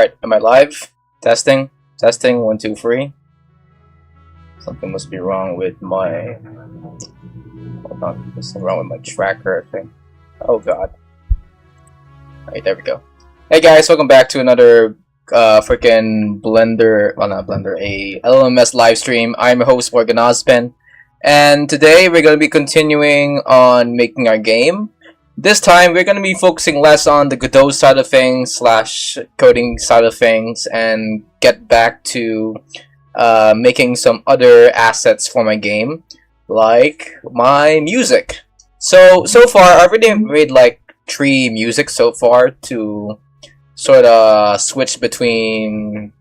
Alright, am I live? Testing? Testing, 1, 2, 3. Something must be wrong with my... Hold on, there's something wrong with my tracker, I think. Oh god. Alright, there we go. Hey guys, welcome back to another freaking Blender, well not Blender, a LMMS live stream. I'm your host, Ozpin, and today we're going to be continuing on making our game. This time we're going to be focusing less on the Godot side of things slash coding side of things and get back to making some other assets for my game, like my music. So far I've already made like 3 music so far to sort of switch between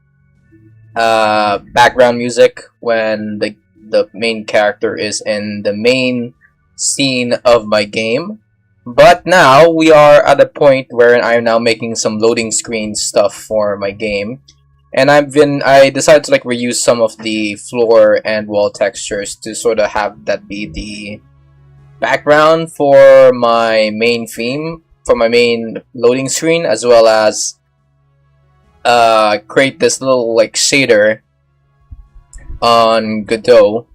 background music when the main character is in the main scene of my game. But now we are at a point where I'm now making some loading screen stuff for my game, and I decided to like reuse some of the floor and wall textures to sort of have that be the background for my main theme, for my main loading screen, as well as create this little like shader on Godot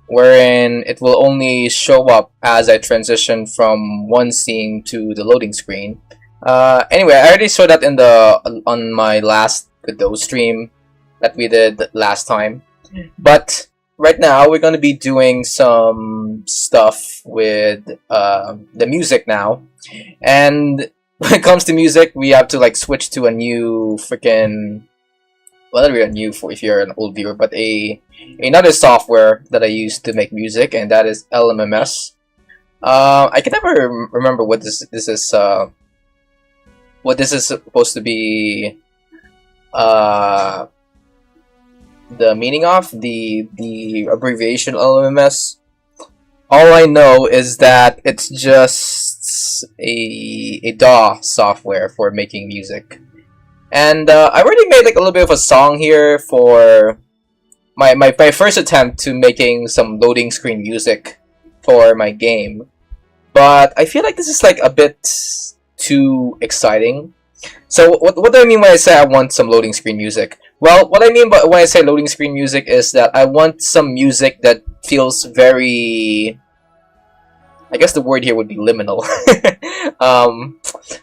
wherein it will only show up as I transition from one scene to the loading screen. Anyway, I already showed that on my last Godot stream that we did last time, but right now we're going to be doing some stuff with the music now. And when it comes to music, we have to like switch to a new freaking, well, not really a new for if you're an old viewer, but another software that I use to make music, and that is LMMS. I can never remember what this is supposed to be the meaning of, the abbreviation LMMS. All I know is that it's just a DAW software for making music. And I already made like a little bit of a song here for my first attempt to making some loading screen music for my game. But I feel like this is like a bit too exciting. So what do I mean when I say I want some loading screen music? Well, what I mean by when I say loading screen music is that I want some music that feels very... I guess the word here would be liminal. I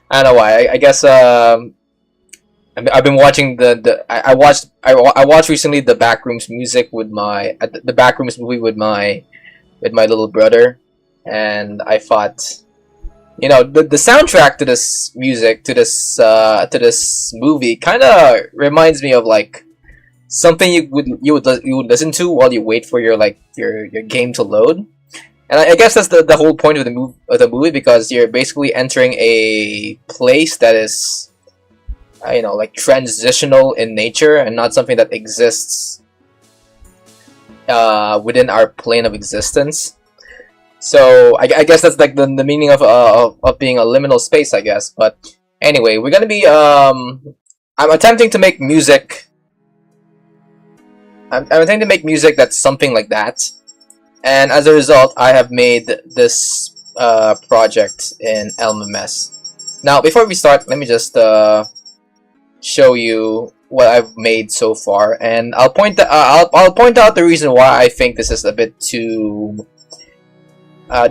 don't know why. I guess I've been watching I watched recently the Backrooms music with the Backrooms movie with my little brother, and I thought, you know, the soundtrack to this music to this movie kind of reminds me of like something you would listen to while you wait for your game to load. And I guess that's the whole point of the movie, because you're basically entering a place that is, you know, like transitional in nature and not something that exists within our plane of existence. So I guess that's like the meaning of being a liminal space, I guess. But anyway, we're gonna be I'm attempting to make music. I'm attempting to make music that's something like that, and as a result, I have made this project in LMMS. Now, before we start, let me just show you what I've made so far, and I'll point out the reason why I think this is a bit too.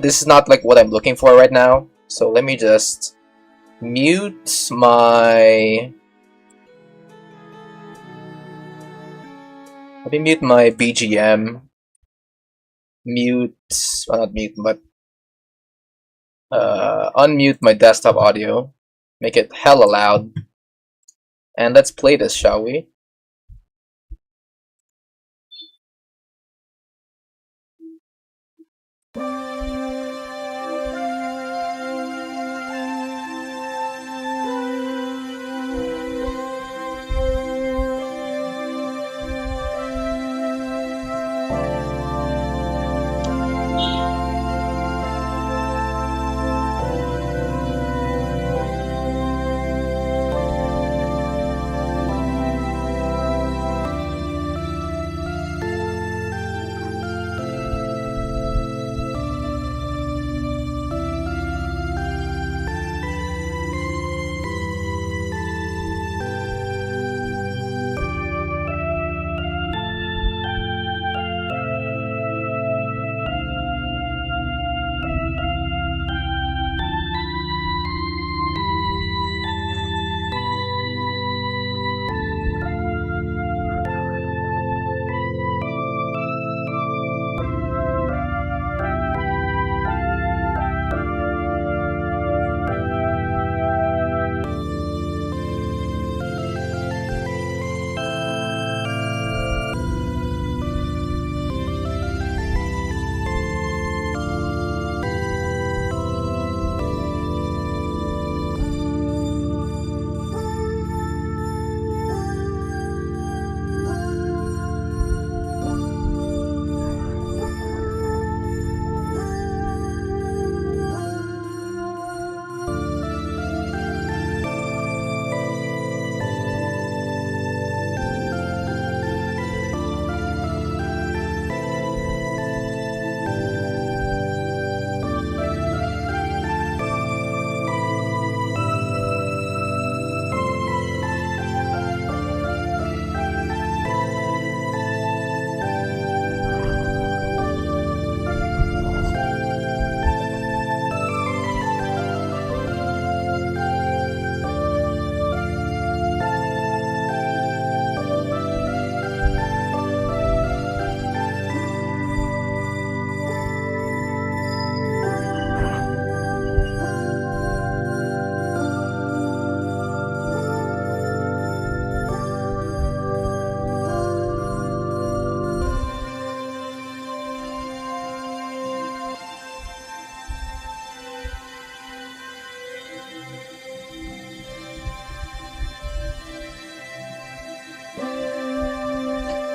This is not like what I'm looking for right now. So let me just mute my. Let me mute my BGM. Well, not mute, but unmute my desktop audio. Make it hella loud. And let's play this, shall we?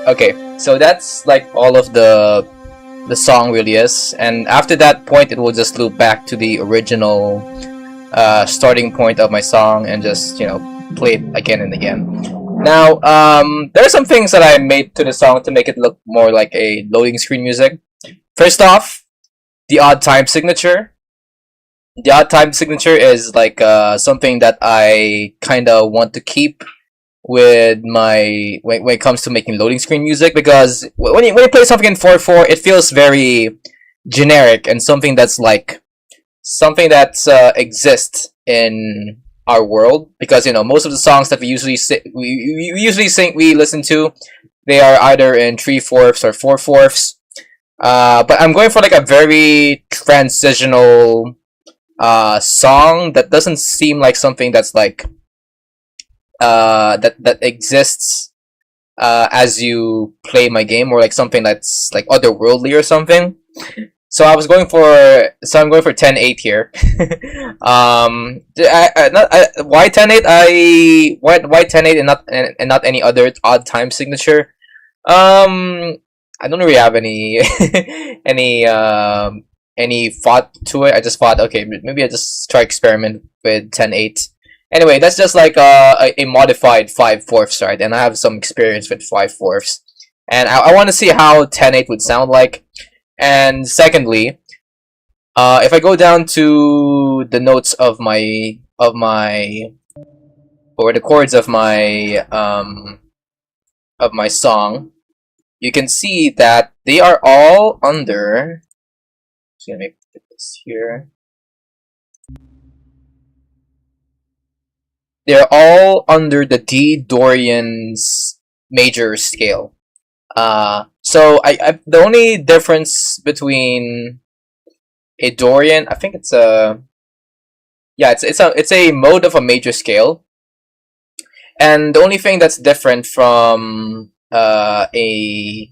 Okay, so that's like all of the song really is, and after that point, it will just loop back to the original starting point of my song and just play it again and again. Now, there are some things that I made to the song to make it look more like a loading screen music. First off, the odd time signature. The odd time signature is like something that I kind of want to keep with my when it comes to making loading screen music, because when you play something in 4:4, it feels very generic and something that's like something that's exists in our world, because most of the songs that we usually sing we listen to, they are either in 3/4 or 4/4. But I'm going for like a very transitional song that doesn't seem like something that's like that exists as you play my game, or like something that's like otherworldly or something. I'm going for 10/8 here. Why 10/8? Why 10/8 and not any other odd time signature? I don't really have any any thought to it. I just thought, okay, maybe I just try experiment with 10/8. Anyway, that's just like a modified 5/4, right? And I have some experience with 5/4, and I want to see how 10/8 would sound like. And secondly, if I go down to the notes of my or the chords of my song, you can see that they are all under. Just gonna make this here. They're all under the D Dorian's major scale. So the only difference between a Dorian, I think it's a it's a mode of a major scale, and the only thing that's different from a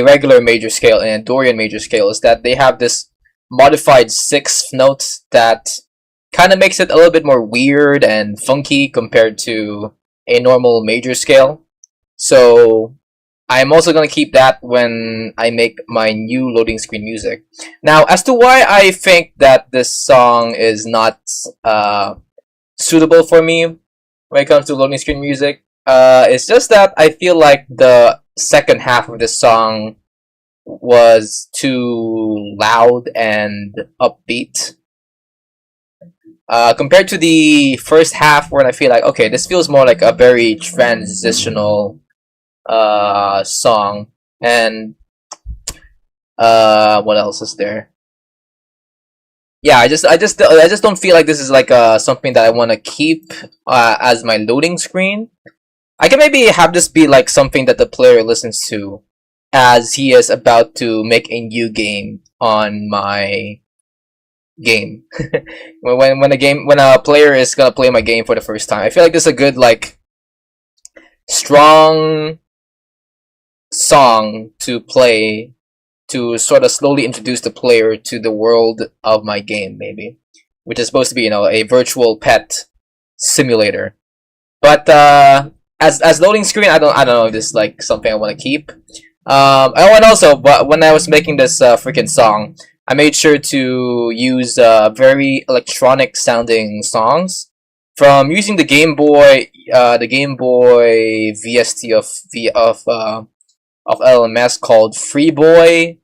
regular major scale and a Dorian major scale is that they have this modified sixth note that kind of makes it a little bit more weird and funky compared to a normal major scale. So I'm also going to keep that when I make my new loading screen music. Now, as to why I think that this song is not suitable for me when it comes to loading screen music, it's just that I feel like the second half of this song was too loud and upbeat. Compared to the first half, where I feel like, okay, this feels more like a very transitional song. And what else is there? Yeah, I just don't feel like this is like something that I want to keep as my loading screen. I can maybe have this be like something that the player listens to as he is about to make a new game on my game. when a player is gonna play my game for the first time, I feel like this is a good, like, strong song to play to sort of slowly introduce the player to the world of my game, maybe, which is supposed to be a virtual pet simulator. But as loading screen, I don't know if this is like something I want to keep. And also, but when I was making this freaking song, I made sure to use very electronic sounding songs from using the Game Boy VST of LMMS called Freeboy,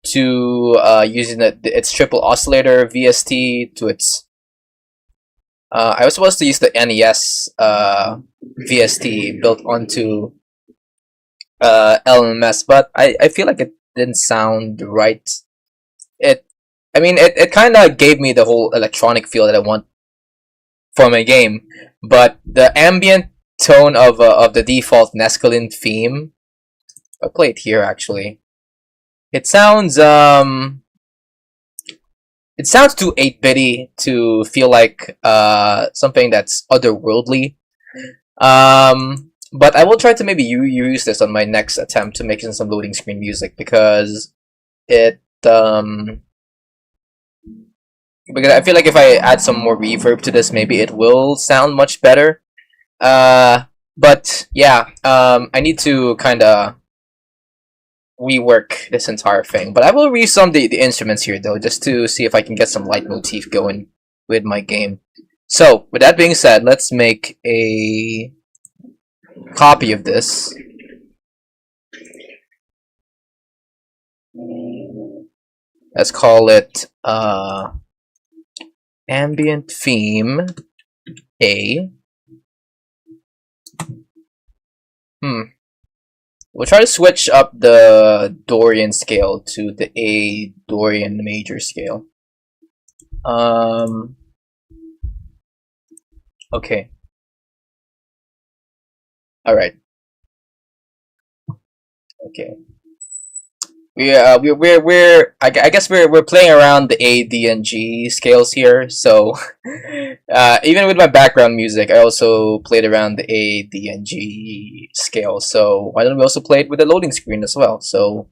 to using its triple oscillator VST to its. I was supposed to use the NES VST built onto LMMS, but I feel like it didn't sound right. It kind of gave me the whole electronic feel that I want for my game, but the ambient tone of the default Nescalin theme, I'll play it here actually. It sounds too 8-bitty to feel like something that's otherworldly. But I will try to maybe use this on my next attempt to make some loading screen music, because because I feel like if I add some more reverb to this, maybe it will sound much better. But yeah, I need to kind of rework this entire thing. But I will resum the instruments here though, just to see if I can get some leitmotif going with my game. So with that being said, let's make a copy of this. Let's call it ambient theme A. We'll try to switch up the Dorian scale to the A Dorian major scale. Okay. Alright. Okay. I guess we're playing around the A, D, and G scales here. So even with my background music, I also played around the A, D, and G scale. So why don't we also play it with the loading screen as well? So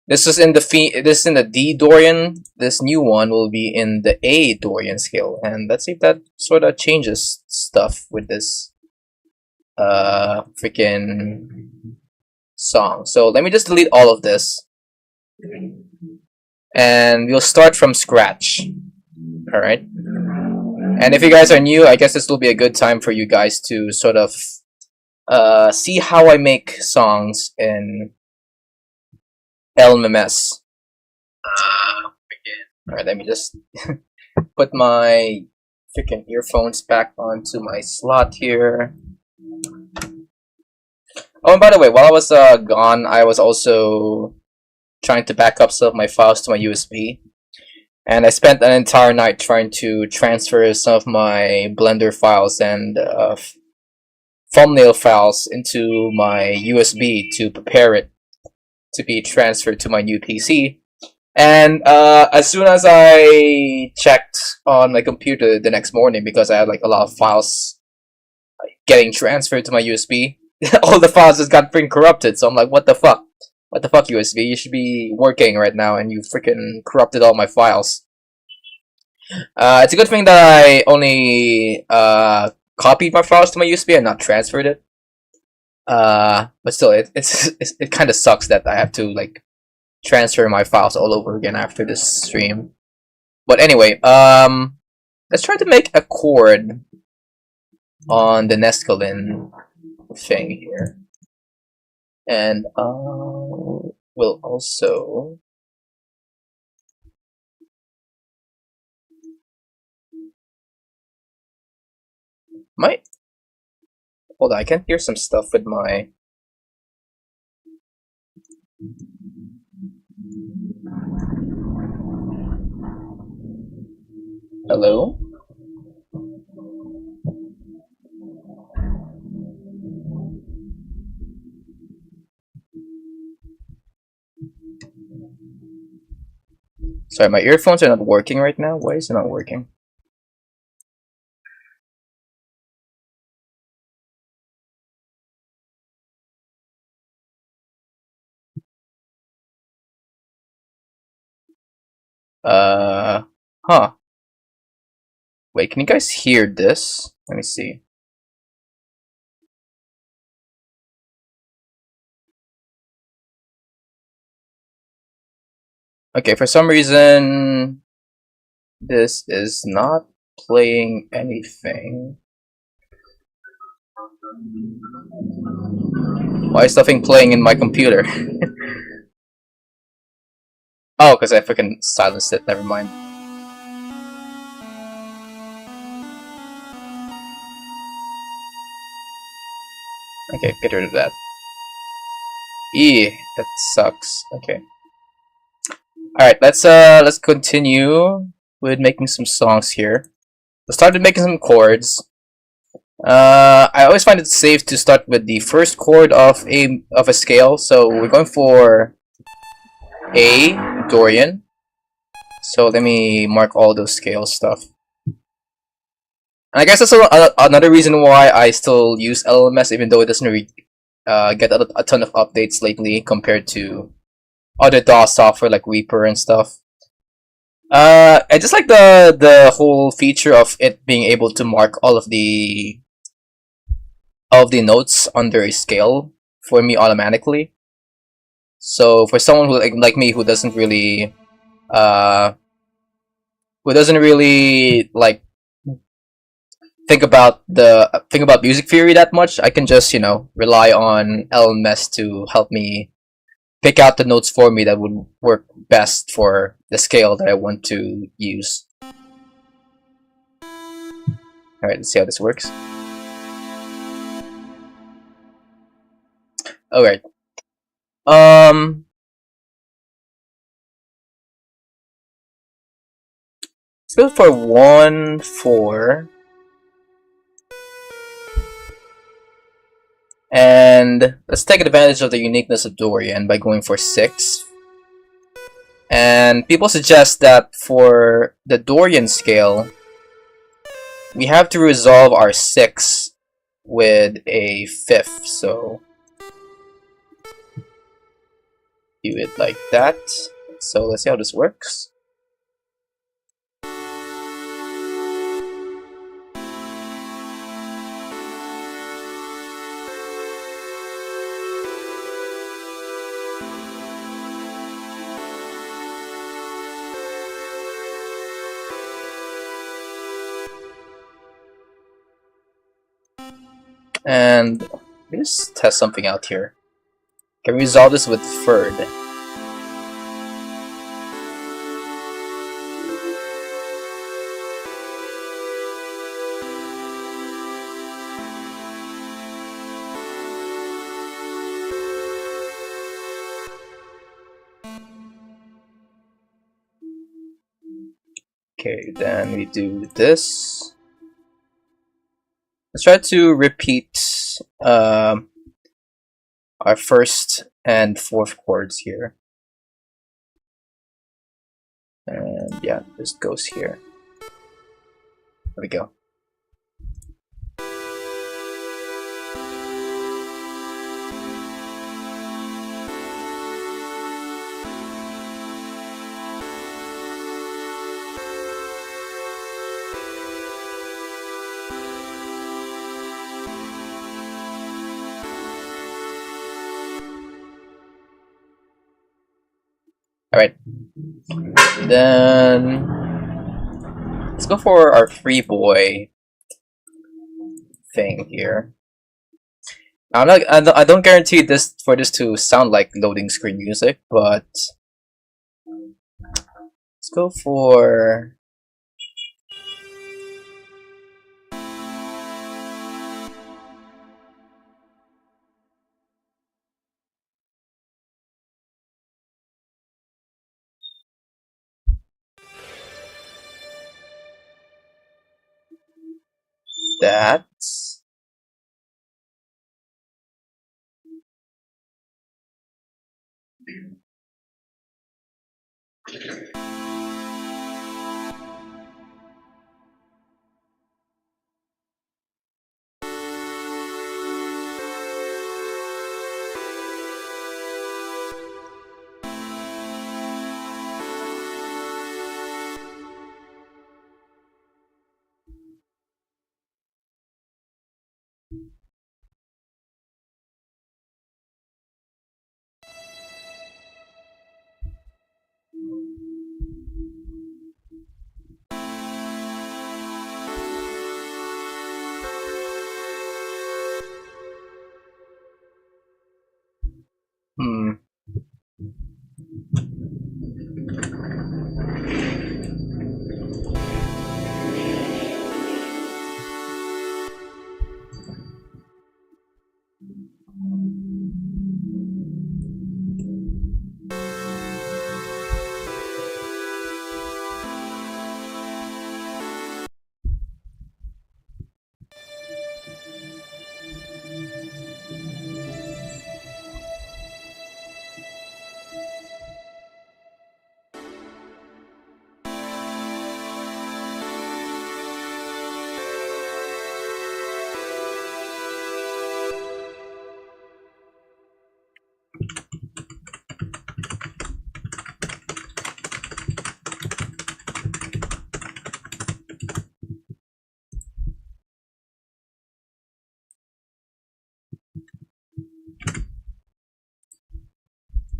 this is in the D Dorian. This new one will be in the A Dorian scale, and let's see if that sort of changes stuff with this freaking song. So let me just delete all of this. And we'll start from scratch. Alright. And if you guys are new, I guess this will be a good time for you guys to sort of see how I make songs in LMMS. Alright, let me just put my freaking earphones back onto my slot here. Oh, and by the way, while I was gone, I was also trying to back up some of my files to my USB, and I spent an entire night trying to transfer some of my Blender files and thumbnail files into my USB to prepare it to be transferred to my new PC. And as soon as I checked on my computer the next morning, because I had like a lot of files getting transferred to my USB, all the files just got freaking corrupted. So I'm like, what the fuck? What the fuck, USB? You should be working right now, and you freaking corrupted all my files. It's a good thing that I only copied my files to my USB and not transferred it. But still, it kind of sucks that I have to like transfer my files all over again after this stream. But anyway, let's try to make a chord on the Nescalin thing here. And we'll also hold on, I can hear some stuff with my hello? Sorry, my earphones are not working right now. Why is it not working? Huh. Wait, can you guys hear this? Let me see. Okay, for some reason, this is not playing anything. Why is nothing playing in my computer? Oh, because I freaking silenced it, never mind. Okay, get rid of that. That sucks. Okay. Alright, let's continue with making some songs here. Let's start with making some chords. I always find it safe to start with the first chord of a scale, so we're going for A Dorian. So let me mark all those scale stuff. And I guess that's another reason why I still use LMMS, even though it doesn't really get a ton of updates lately compared to other DAW software like Reaper and stuff. I just like the whole feature of it being able to mark all of the of the notes under a scale for me automatically. So for someone who like me uh who doesn't really like think about music theory that much, I can just rely on LMS to help me pick out the notes for me that would work best for the scale that I want to use. All right, let's see how this works. All right. Let's go for 1-4. And let's take advantage of the uniqueness of Dorian by going for 6. And people suggest that for the Dorian scale, we have to resolve our 6 with a 5th. So do it like that. So let's see how this works. And let's test something out here. Can we resolve this with third? Okay, then we do this. Let's try to repeat our first and fourth chords here. And yeah, this goes here. There we go. Alright. Then let's go for our free boy thing here. Now, I don't guarantee this to sound like loading screen music, but let's go for that.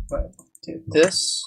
Do this.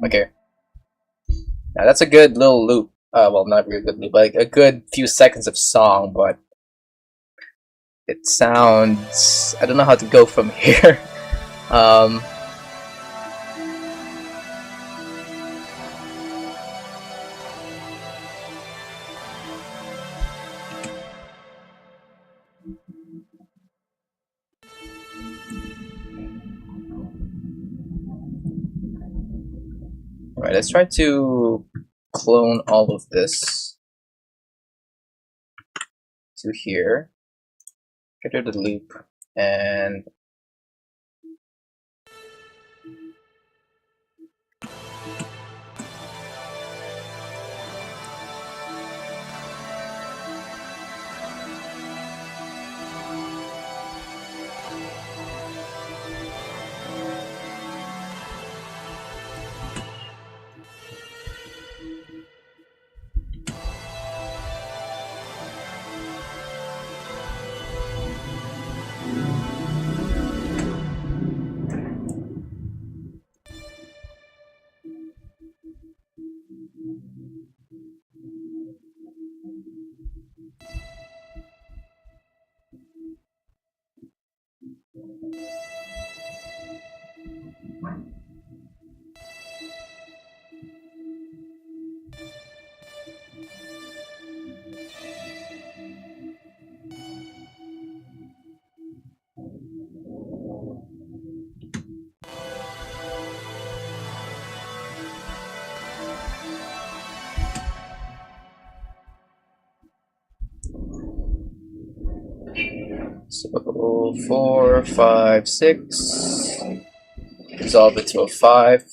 Okay. Now that's a good little loop. Well, not really good loop, like a good few seconds of song, but it sounds. I don't know how to go from here. um, Alright, let's try to clone all of this to here. Get rid of the loop and so 4, 5, 6. Resolve it to a 5.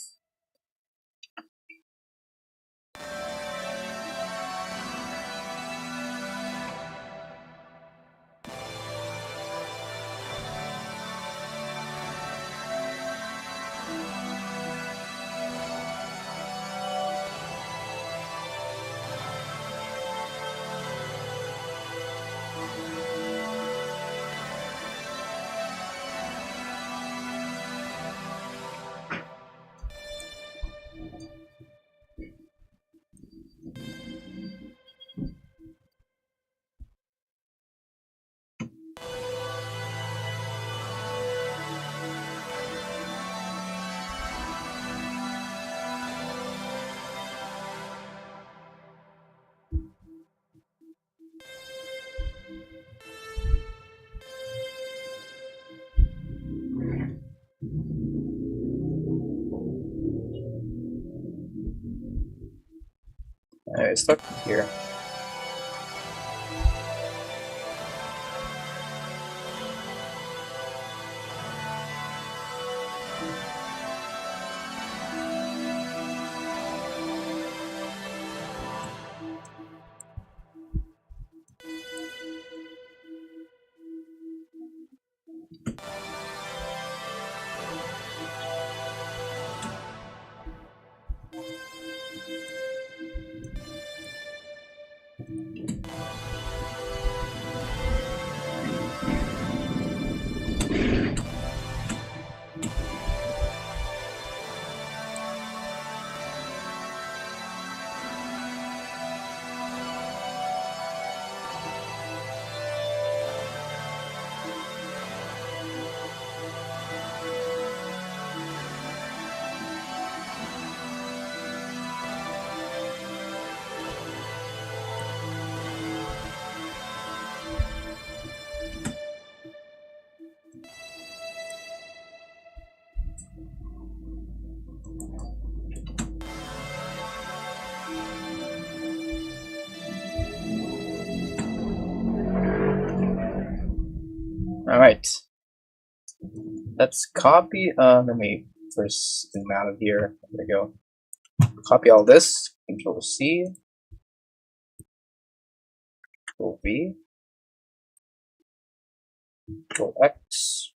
Alright, stuck here. All right. Let's copy. Let me first zoom out of here. There we go. Copy all this. Control C. Control V. Control X.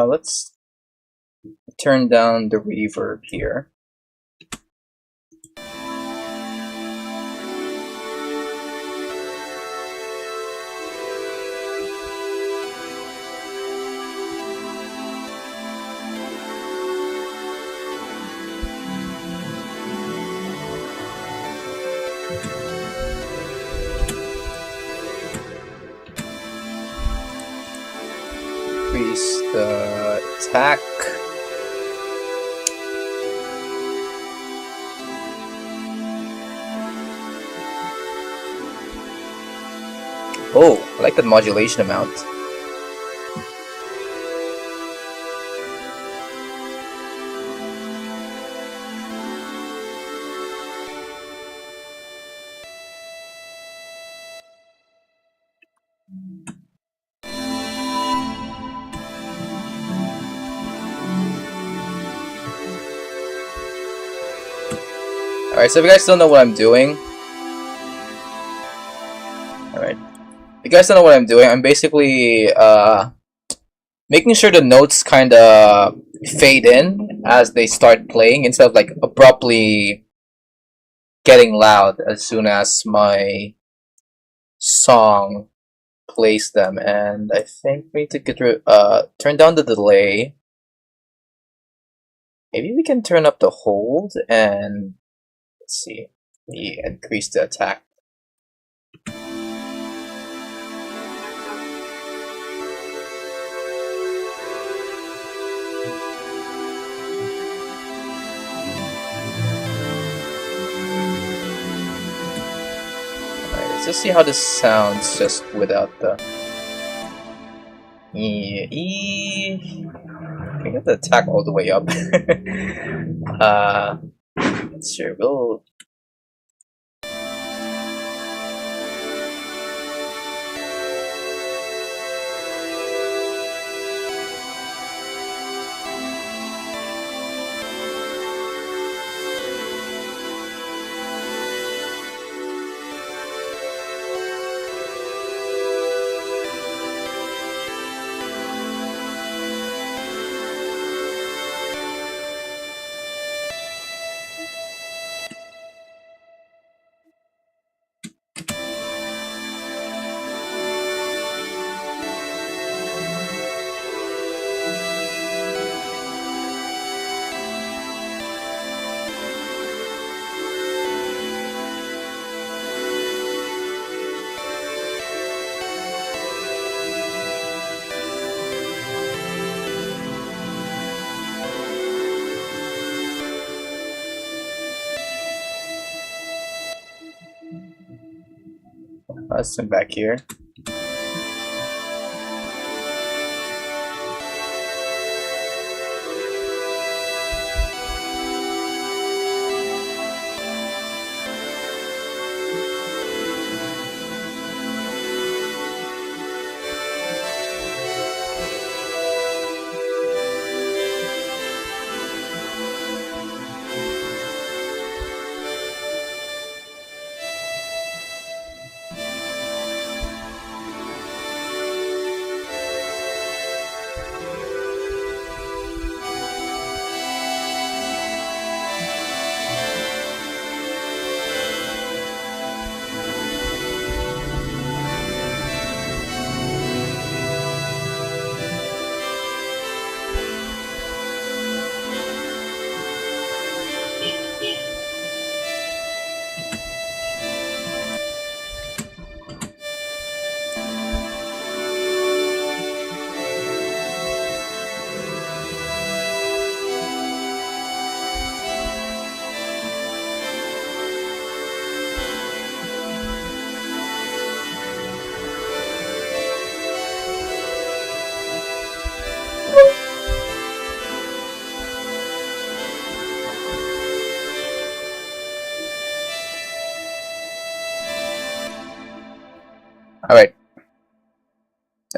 Let's turn down the reverb here. Increase the attack. Oh, I like that modulation amount. Alright, so if you guys don't know what I'm doing, alright, if you guys don't know what I'm doing, I'm basically making sure the notes kind of fade in as they start playing instead of like abruptly getting loud as soon as my song plays them. And I think we need to get turn down the delay. Maybe we can turn up the hold and let's see, we increase the attack. Let's just see how this sounds just without the we get the attack all the way up. Sure, we'll let's come back here.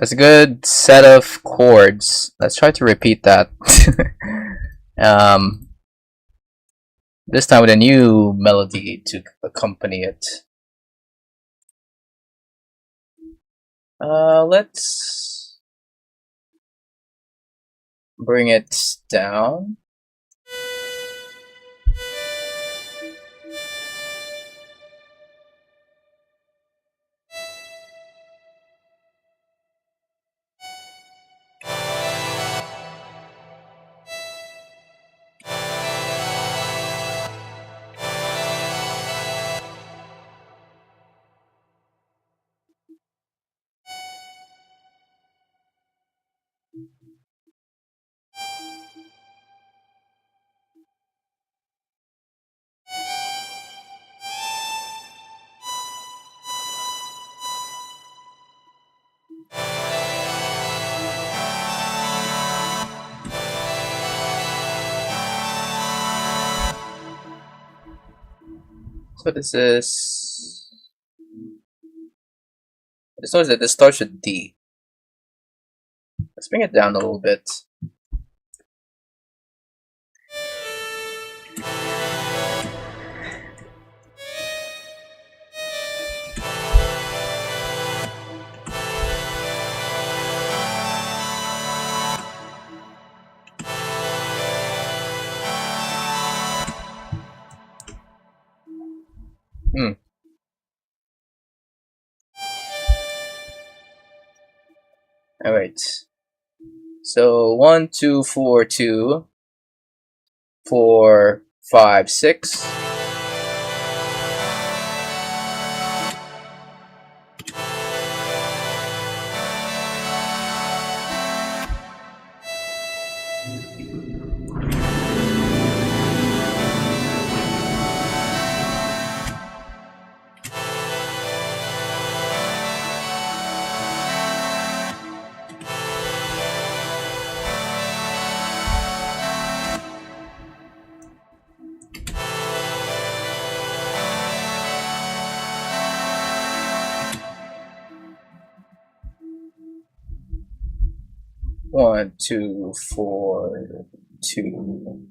That's a good set of chords. Let's try to repeat that. um, this time with a new melody to accompany it. Let's bring it down. So this notice that this starts with D. Let's bring it down a little bit. Alright. So 1, 2, 4, 2, 4, 5, 6. One, two, 4, 2.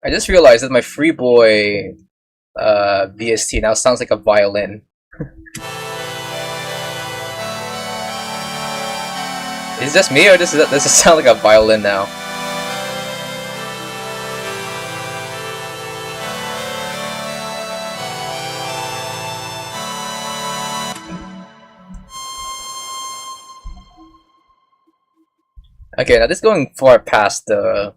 I just realized that my Freeboy VST now sounds like a violin. Is it just me, or does it sound like a violin now? Okay, now this is going far past the...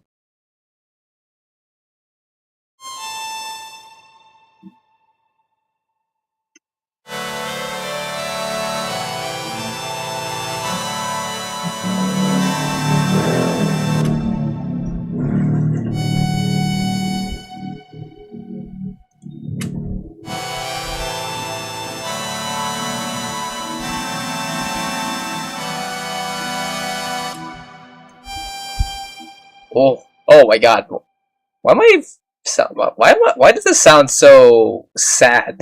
Oh my god. Why am I... Why does this sound so sad?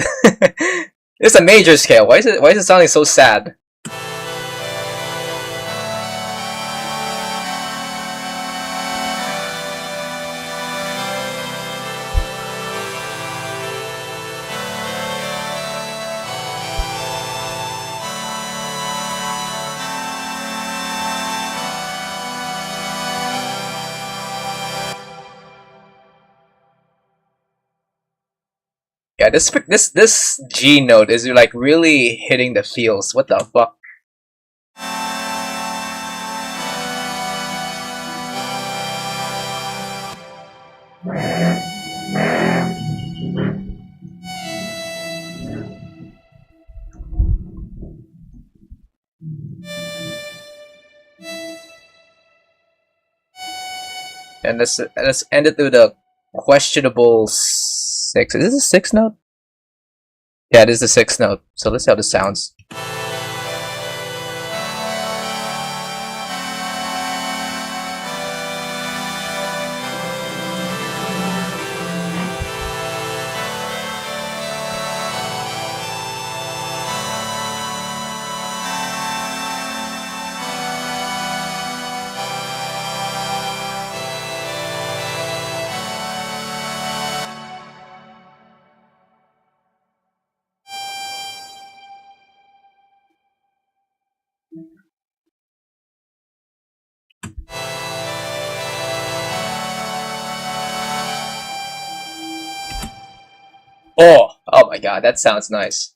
It's a major scale. Why is it sounding so sad? Yeah, this G note is like really hitting the feels. What the fuck? And let's end it with a questionable 6. Is this a 6 note? Yeah, it is the 6th note. So let's see how this sounds. Oh my god, that sounds nice.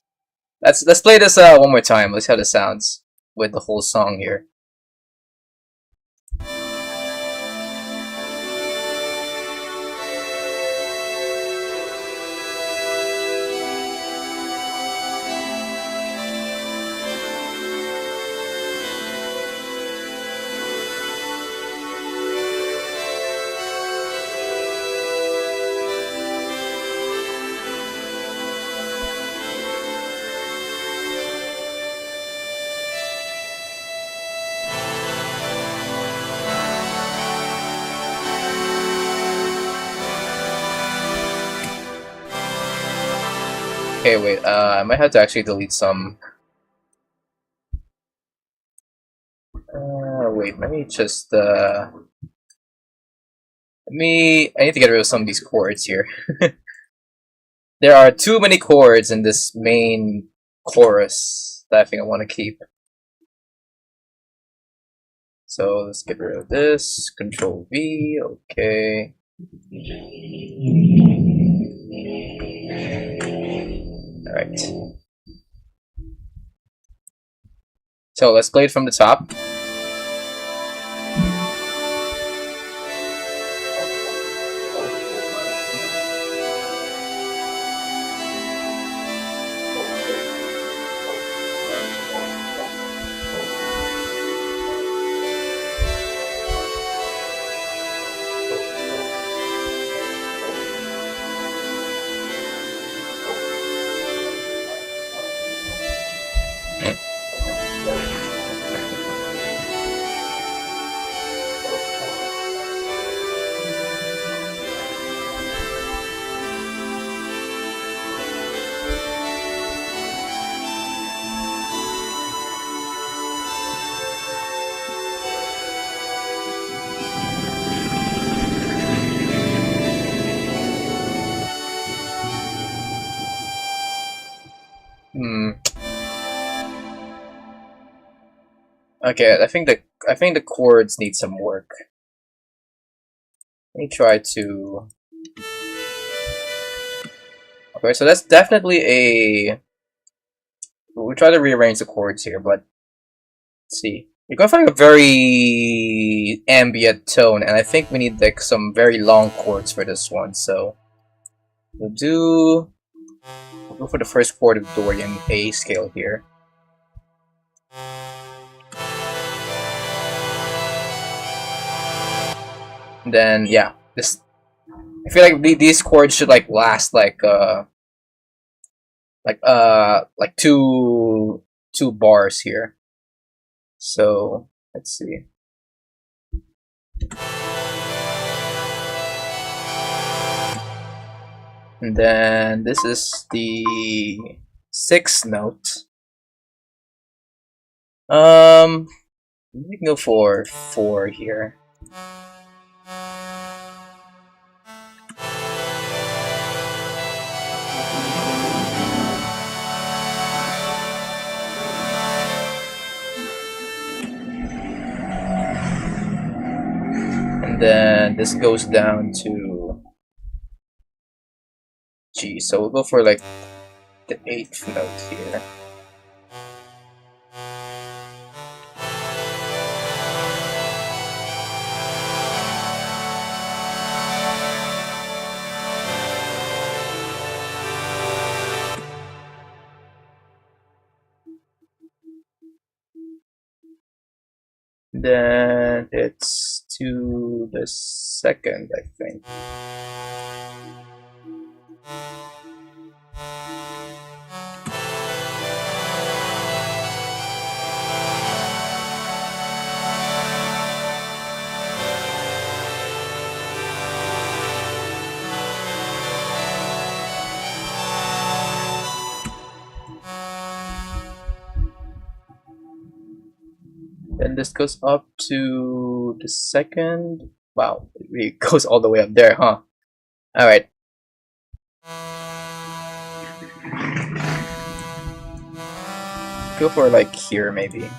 Let's play this one more time. Let's see how this sounds with the whole song here. Okay, wait, I might have to actually delete some. Wait, let me just, I need to get rid of some of these chords here. There are too many chords in this main chorus that I think I want to keep. So let's get rid of this, Control V, okay. Alright. So let's play it from the top. Okay, I think the chords need some work. Let me try to. Okay, so that's definitely a. We'll try to rearrange the chords here, but let's see. You're gonna find a very ambient tone, and I think we need like some very long chords for this one. So we'll go for the first chord of Dorian A scale here. And then yeah, this. I feel like these chords should like last like two bars here. So let's see. And then this is the sixth note. We can go for 4 here. And then this goes down to G. So we'll go for like the 8th note here. Then it's to the 2nd, I think. Then this goes up to the 2nd. Wow, it really goes all the way up there, huh? Alright. Go for like here, maybe.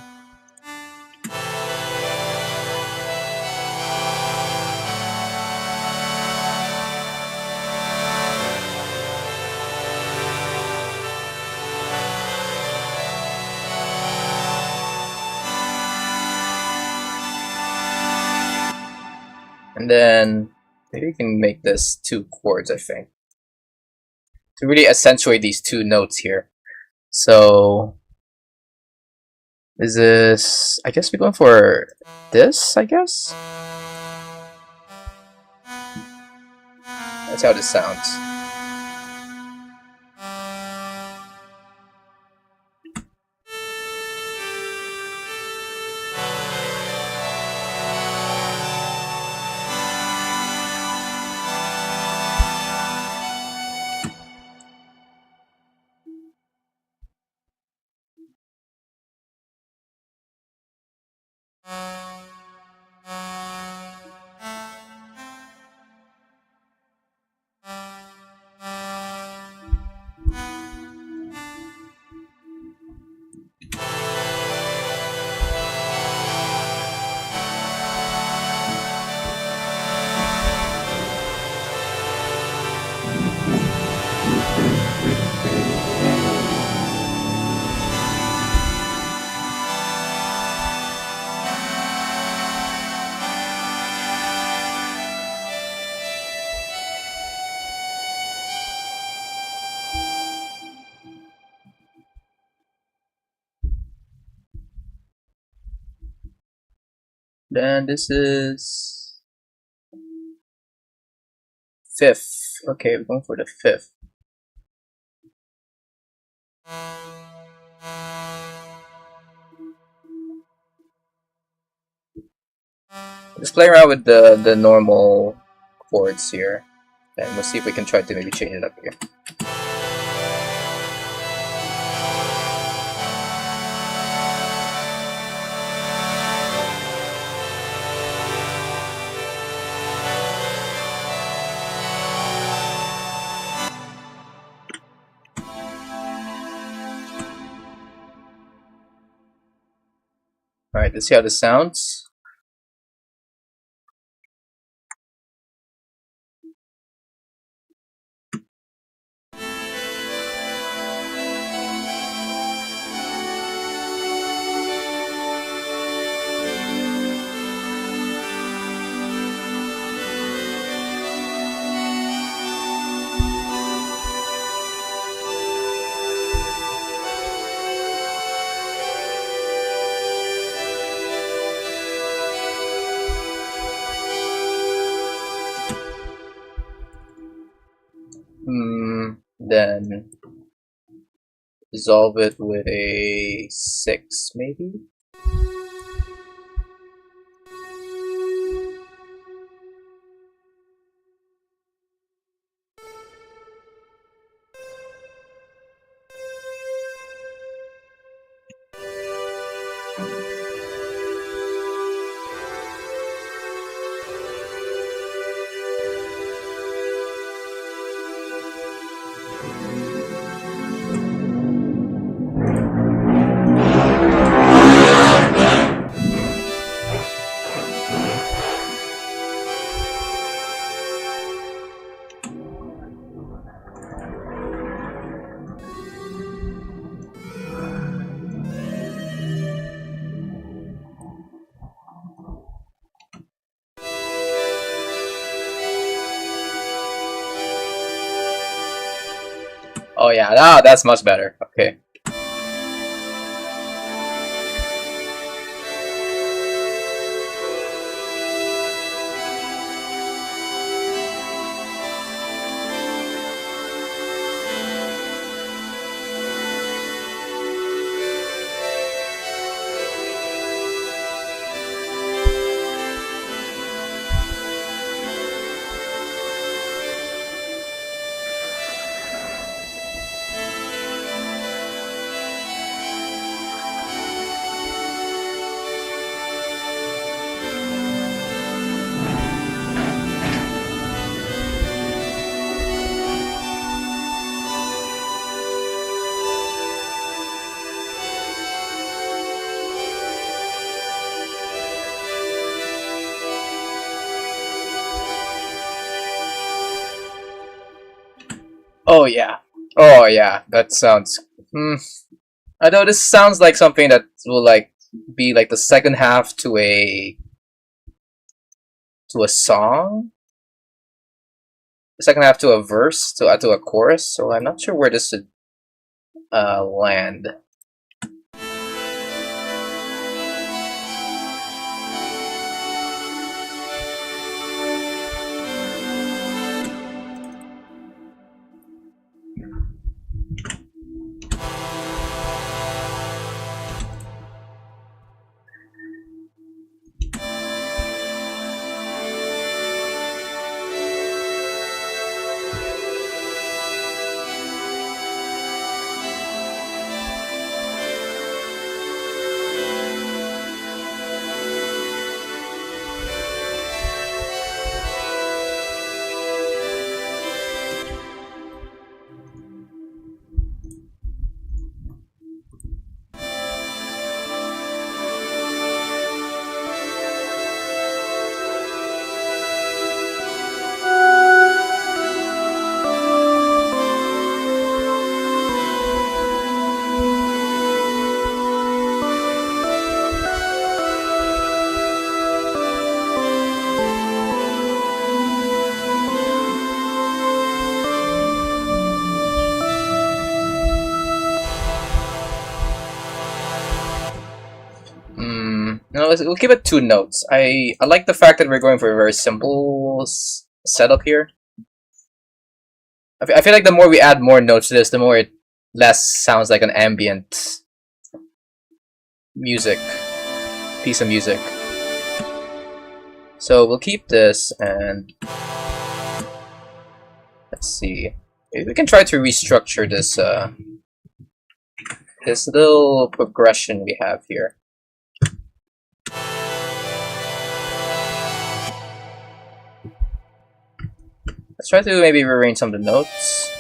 And then maybe we can make this 2 chords, I think, to really accentuate these 2 notes here. So is this? I guess we're going for this. I guess that's how this sounds. Then this is 5th. Okay, we're going for the 5th. Just play around with the normal chords here, and we'll see if we can try to maybe change it up here. Alright, let's see how this sounds. Then resolve it with a 6, maybe? Oh yeah, that's much better. Okay. Oh yeah. Oh yeah. That sounds. I know this sounds like something that will like be like the second half to a song. The second half to a verse to a chorus. So I'm not sure where this should land. No, we'll give it 2 notes. I like the fact that we're going for a very simple setup here. I feel like the more we add more notes to this, the more it less sounds like an ambient piece of music. So we'll keep this and let's see. Maybe we can try to restructure this this little progression we have here. Let's try to maybe rearrange some of the notes.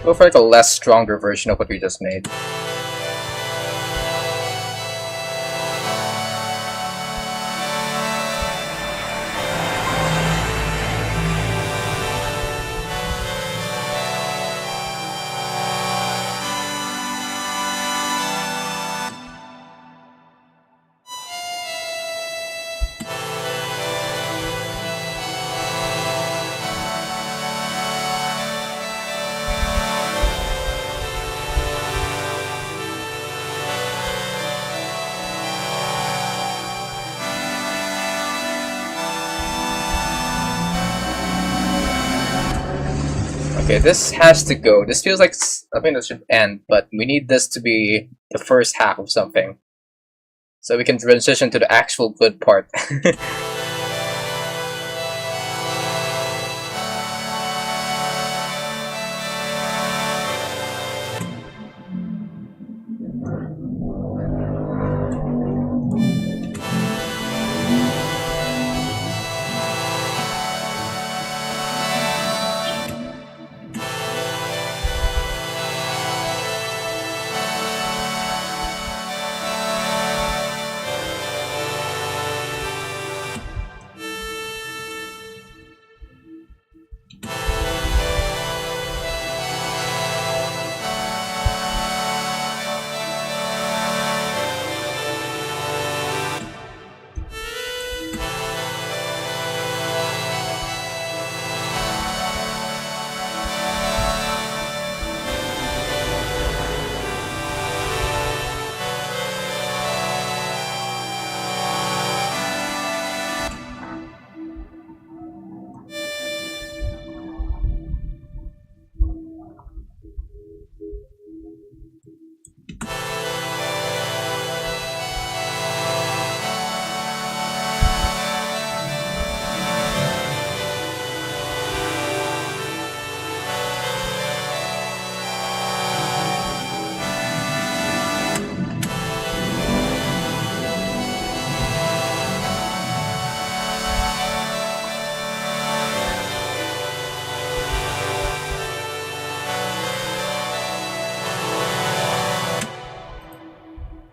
Go for like a less stronger version of what we just made. Okay, this has to go. This feels like something that should end, but we need this to be the first half of something. So we can transition to the actual good part.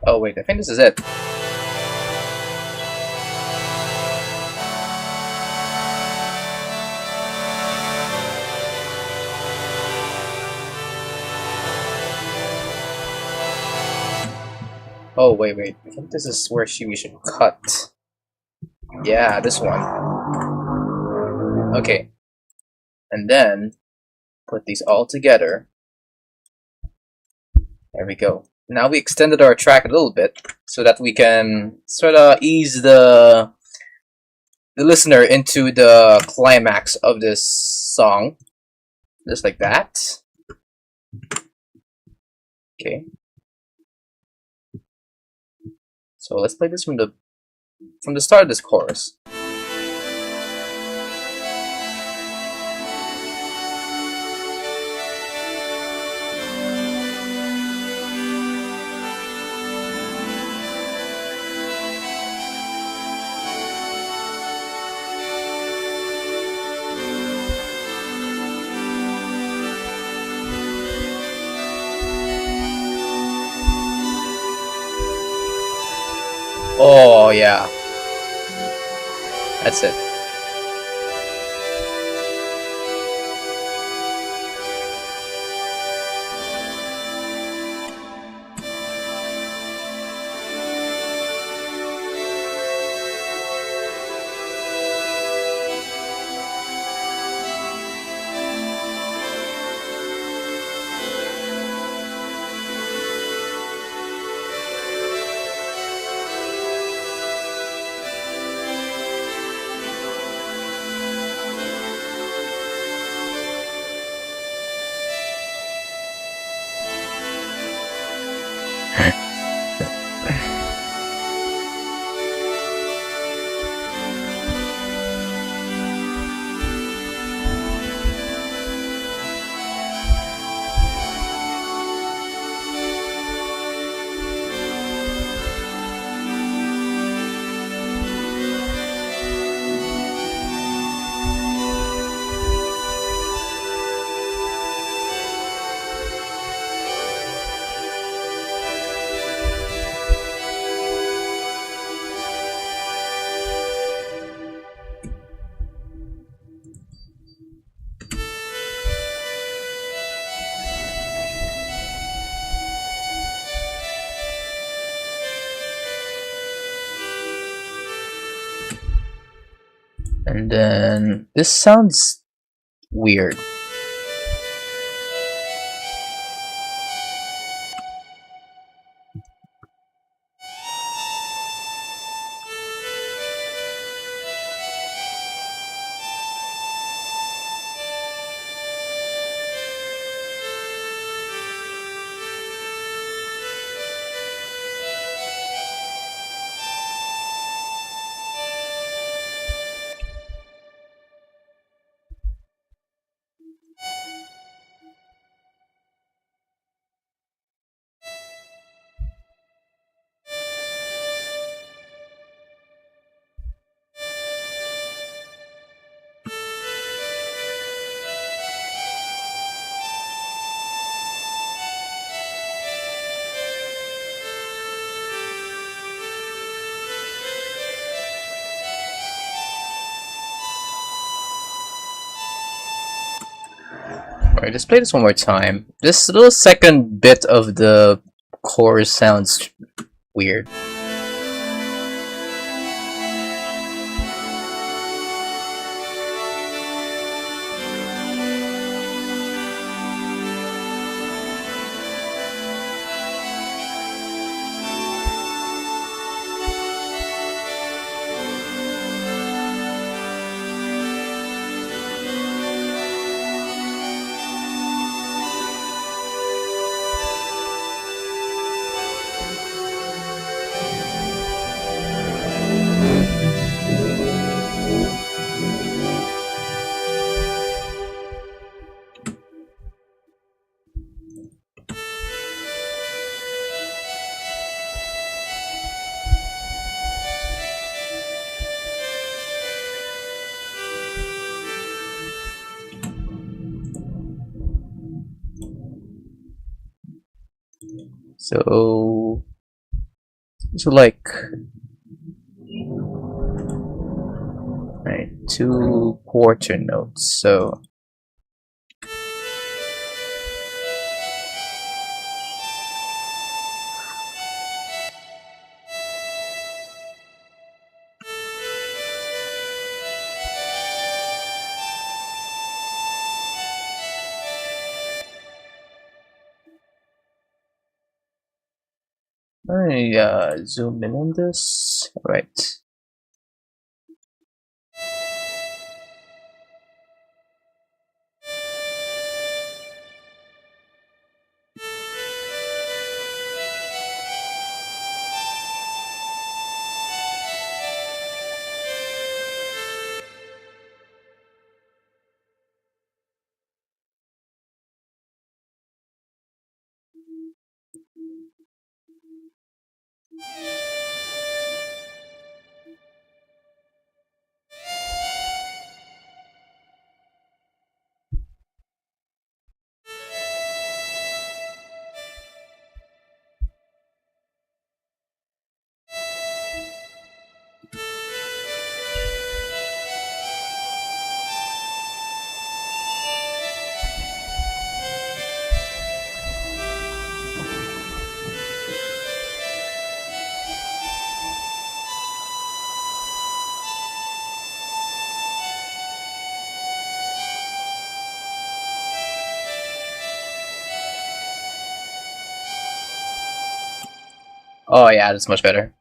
Oh wait, I think this is it. Oh wait, I think this is where we should cut. Yeah, this one. Okay. And then put these all together. There we go. Now we extended our track a little bit so that we can sort of ease the listener into the climax of this song. Just like that. Okay. So let's play this from the start of this chorus. Oh yeah. That's it. And then this sounds weird. Alright, let's play this one more time. This little second bit of the chorus sounds weird. So like, right, 2 quarter notes. So let me zoom in on this. All right. Oh yeah, that's much better.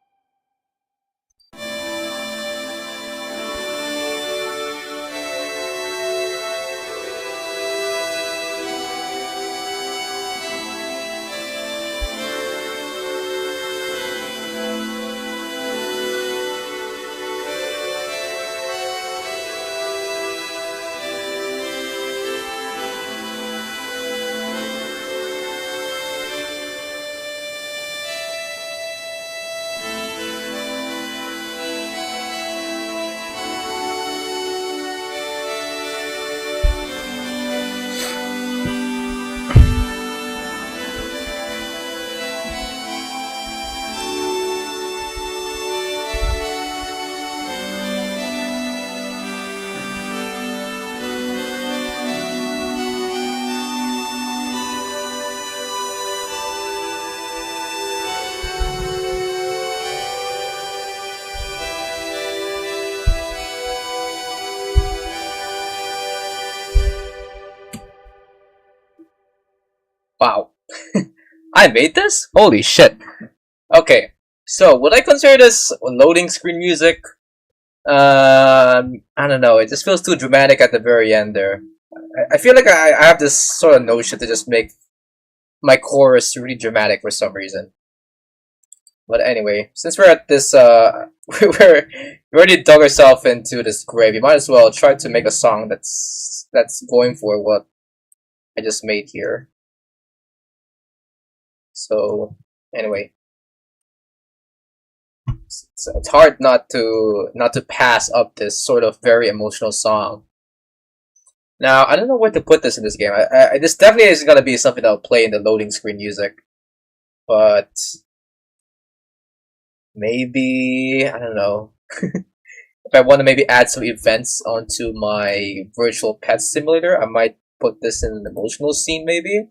Wow. I made this? Holy shit. Okay. So, would I consider this loading screen music? I don't know. It just feels too dramatic at the very end there. I feel like I have this sort of notion to just make my chorus really dramatic for some reason. But anyway, since we're at this, we already dug ourselves into this grave. You might as well try to make a song that's going for what I just made here. So anyway, it's hard not to pass up this sort of very emotional song. Now I don't know where to put this in this game. This definitely is gonna be something I'll play in the loading screen music, but maybe I don't know. If I want to maybe add some events onto my virtual pet simulator, I might put this in an emotional scene maybe.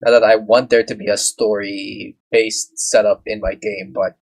Now that I want there to be a story based setup in my game, but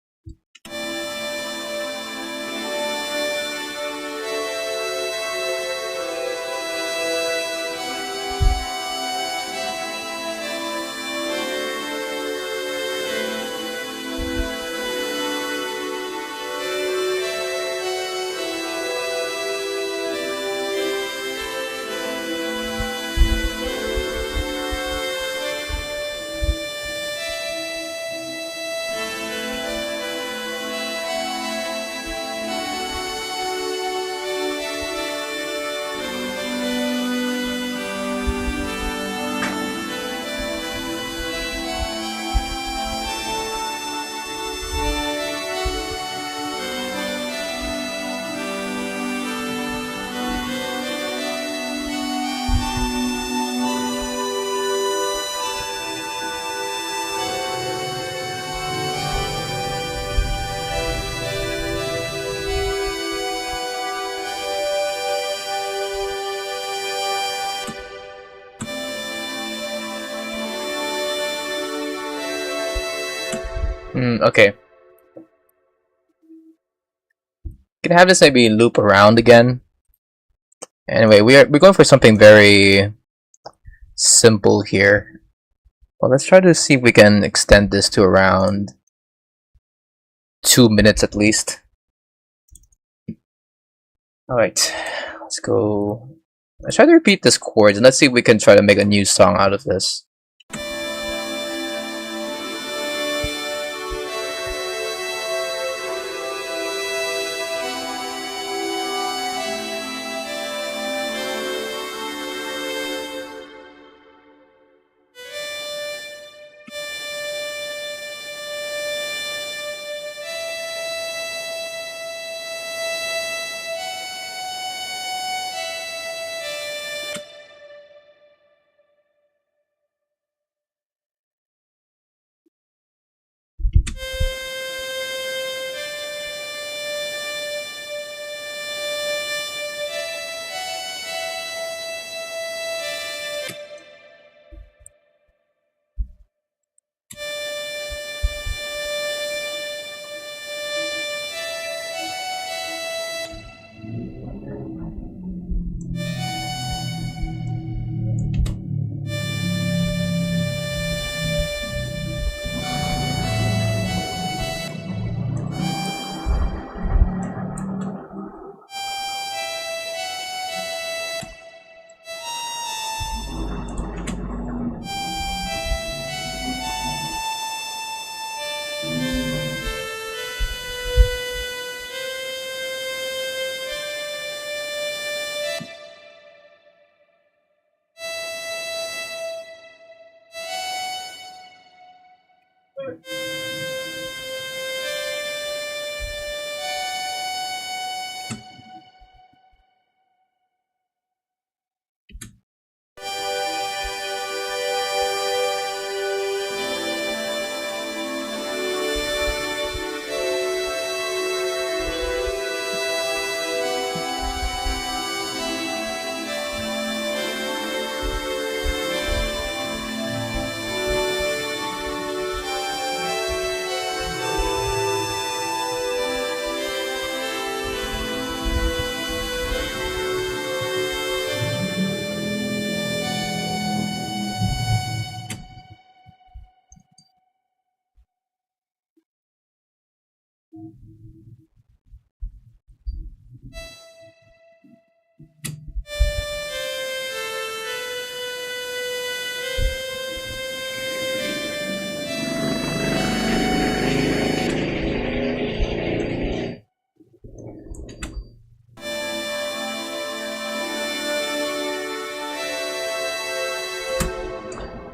okay. Can have this maybe loop around again. Anyway, we're going for something very simple here. Well, let's try to see if we can extend this to around 2 minutes at least. Alright, let's go. Let's try to repeat this chords and let's see if we can try to make a new song out of this.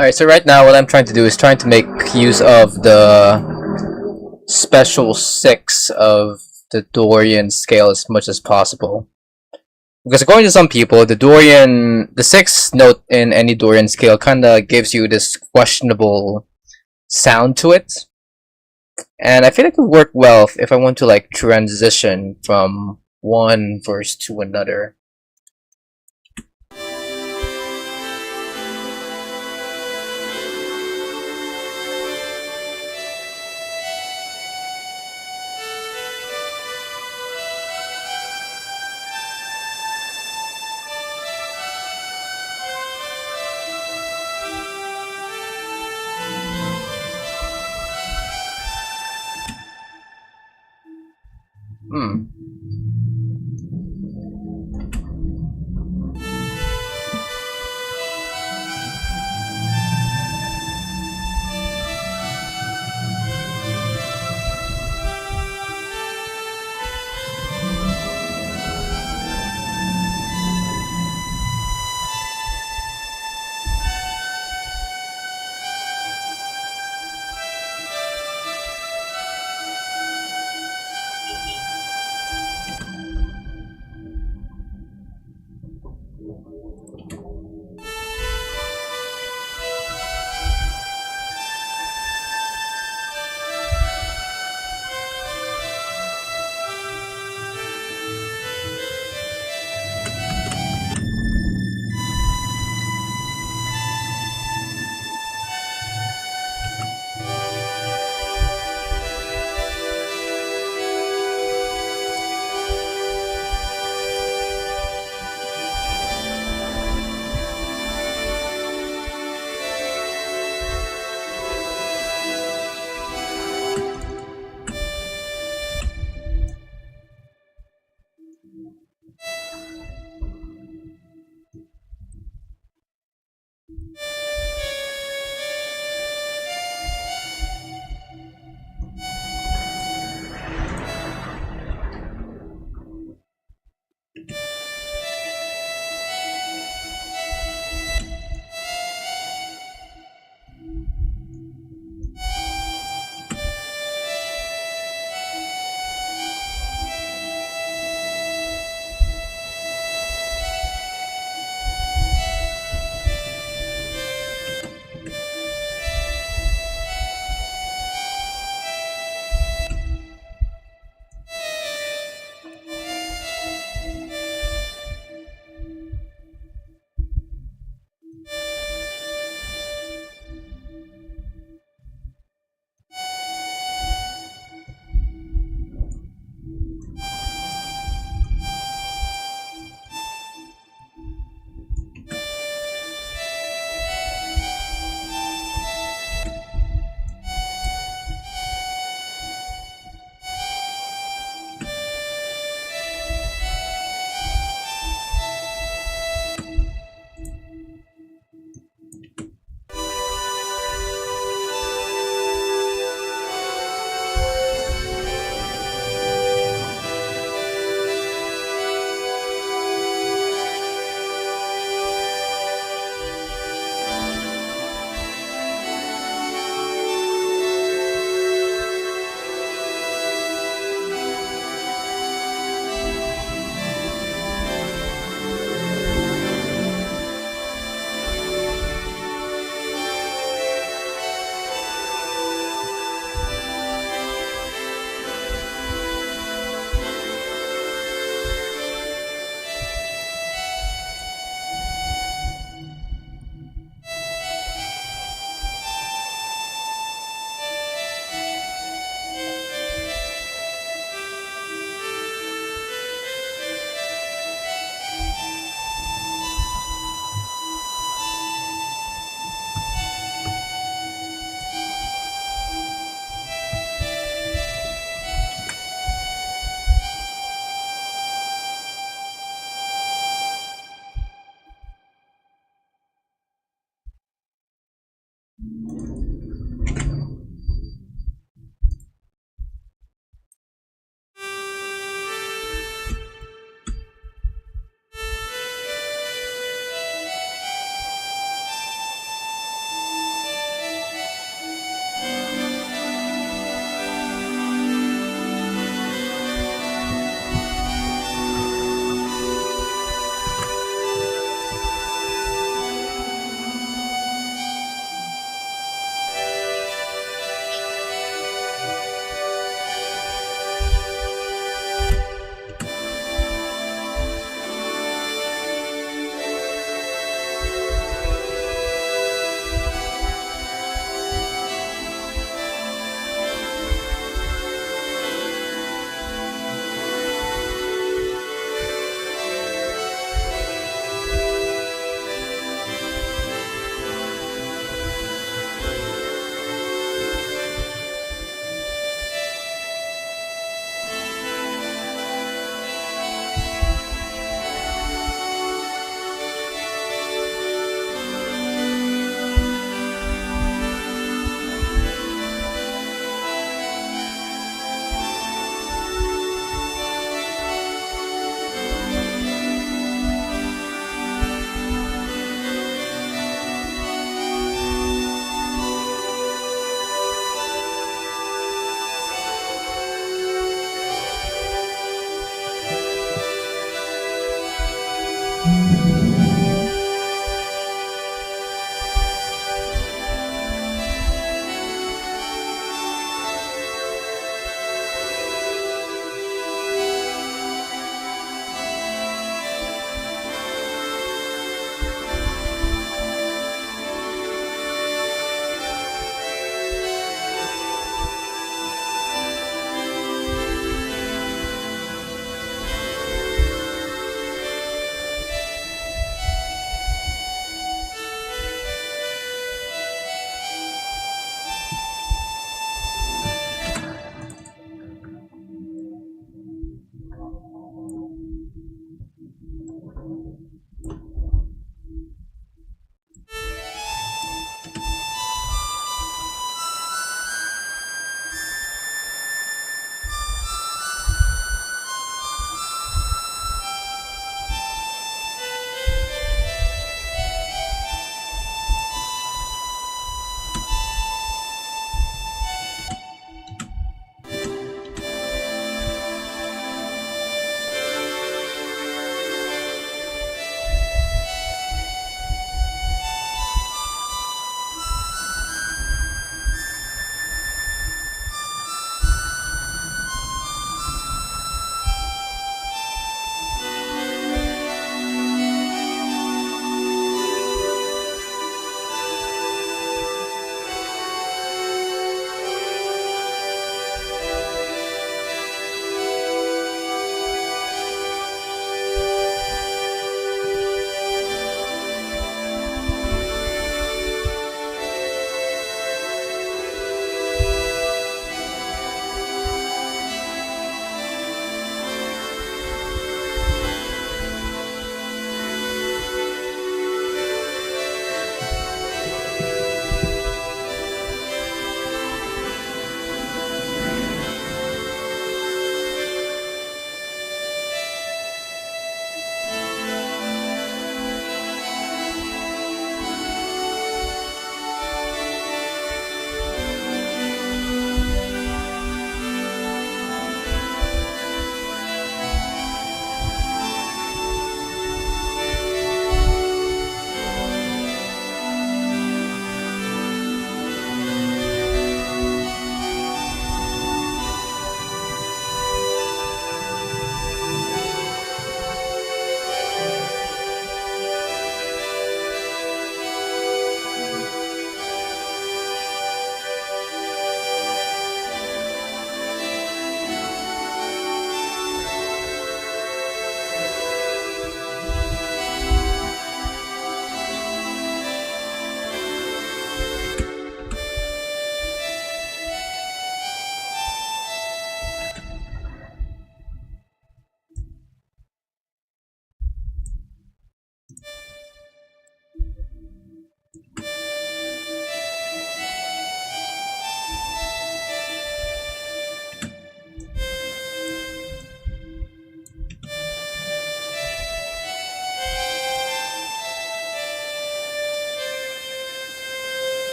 Alright, so right now what I'm trying to do is trying to make use of the special 6 of the Dorian scale as much as possible. Because according to some people, the 6th note in any Dorian scale kinda gives you this questionable sound to it. And I feel like it would work well if I want to like transition from one verse to another. Hmm.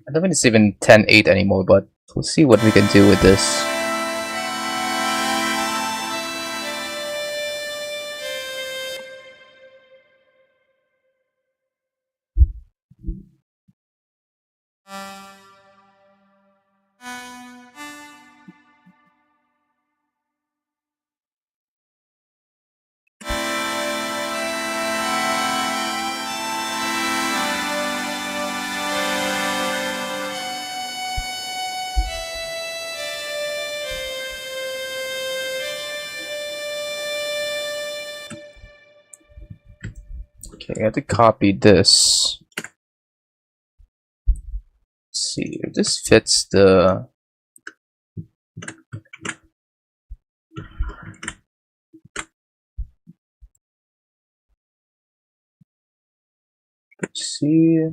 I don't think it's even 10.8 anymore, but we'll see what we can do with this. Okay, I have to copy this. Let's see if this fits the. Let's see.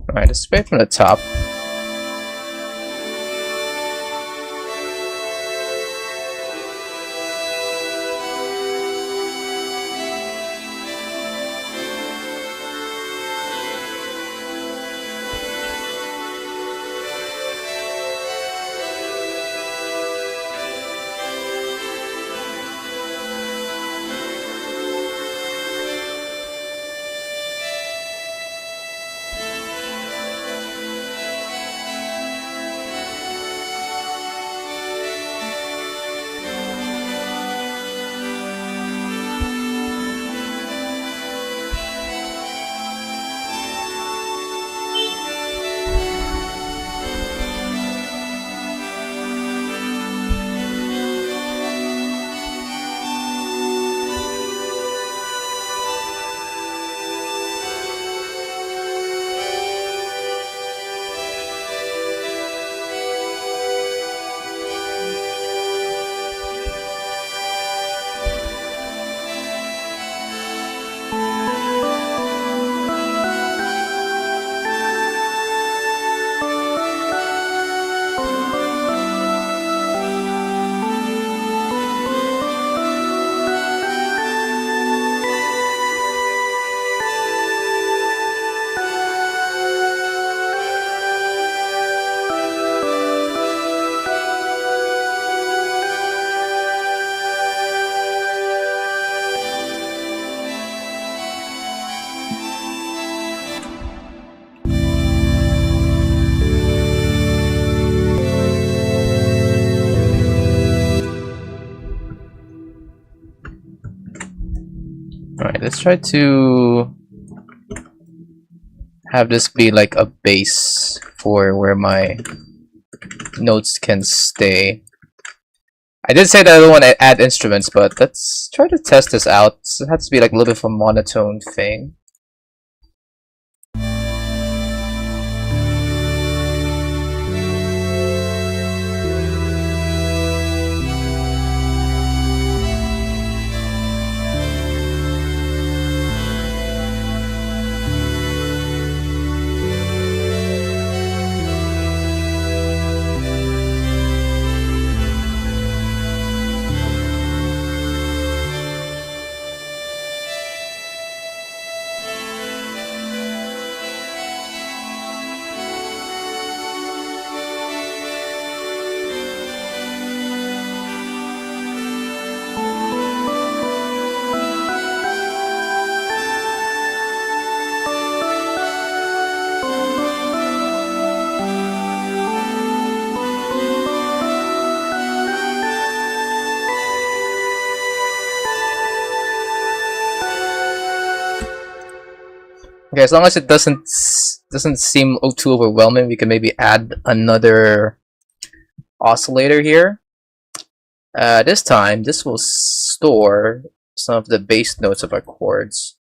Alright, let's play from the top. Alright, let's try to have this be like a base for where my notes can stay. I did say that I don't want to add instruments, but let's try to test this out. So it has to be like a little bit of a monotone thing. Okay, as long as it doesn't seem too overwhelming, we can maybe add another oscillator here. This time, this will store some of the bass notes of our chords.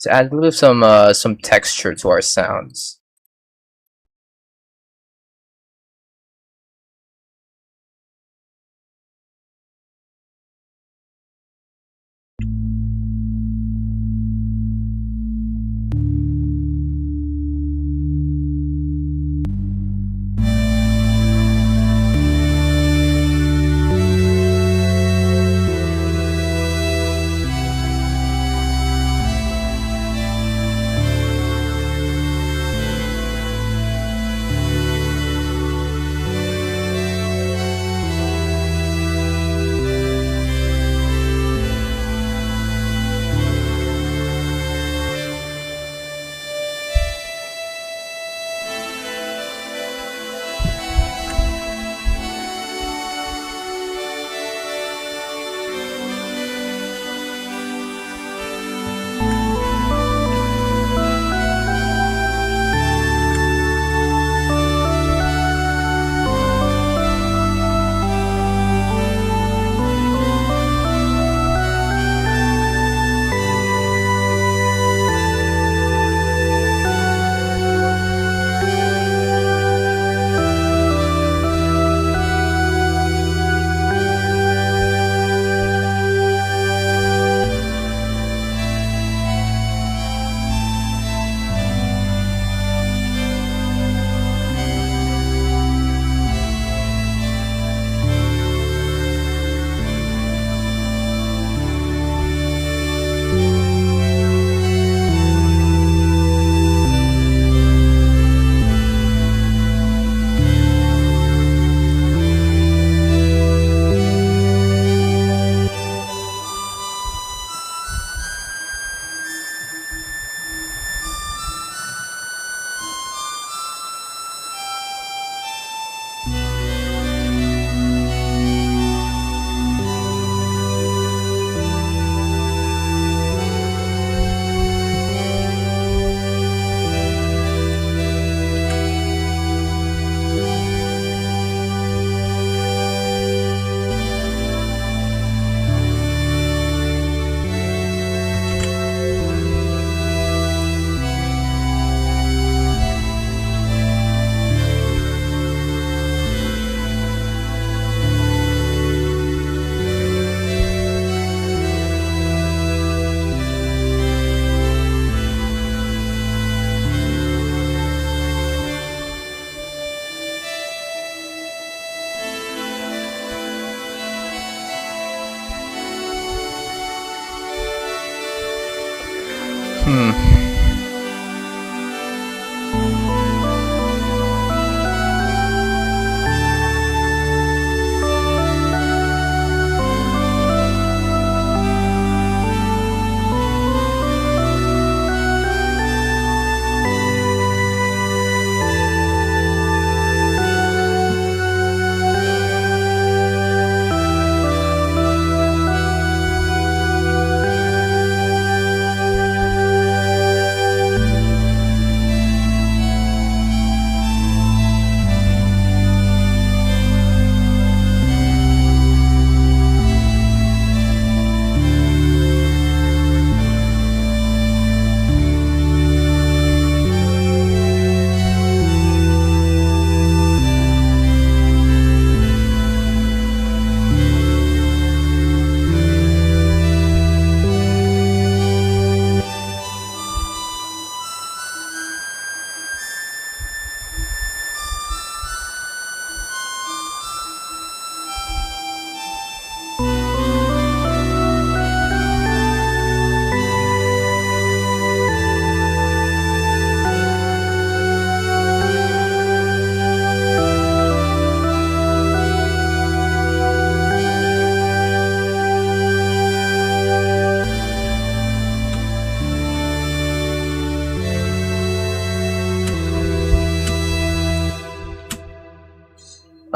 To add a little some texture to our sounds.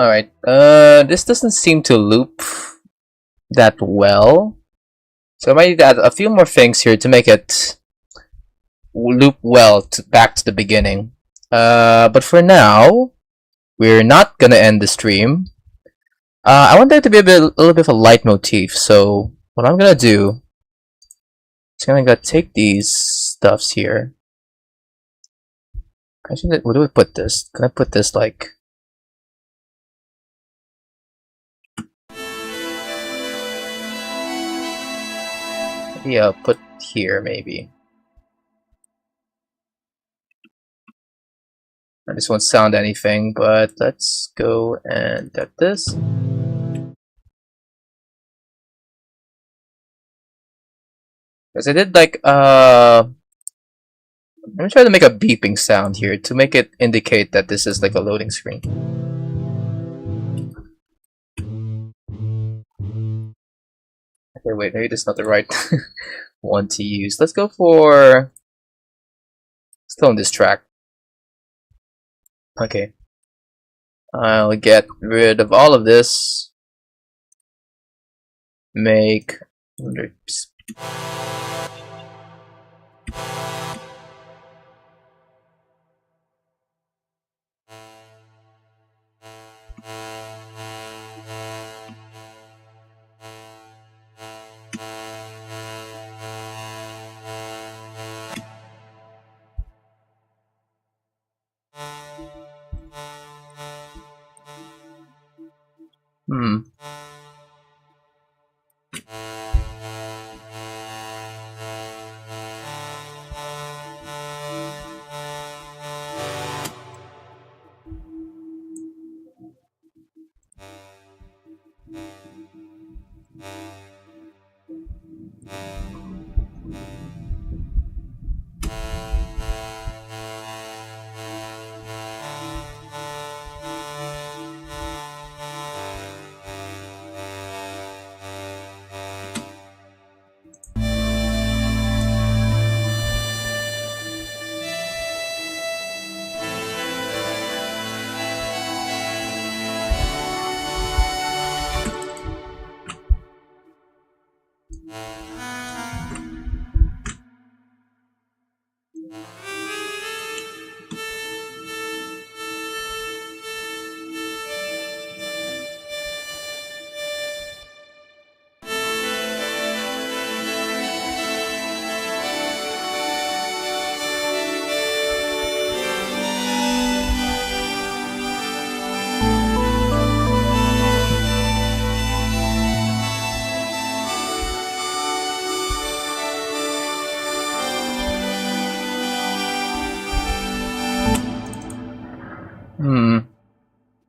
Alright, this doesn't seem to loop that well. So I might need to add a few more things here to make it loop well back to the beginning. But for now, we're not gonna end the stream. I want there to be a little bit of a leitmotif, so what I'm gonna do is I'm gonna take these stuffs here. Actually, where do we put this? Can I put this like... Yeah, put here maybe. This won't sound anything, but let's go and get this. Because I did like let me try to make a beeping sound here to make it indicate that this is like a loading screen. Okay, wait, maybe this is not the right one to use. Let's go for... Let's clone this track. Okay. I'll get rid of all of this. Make... Hmm.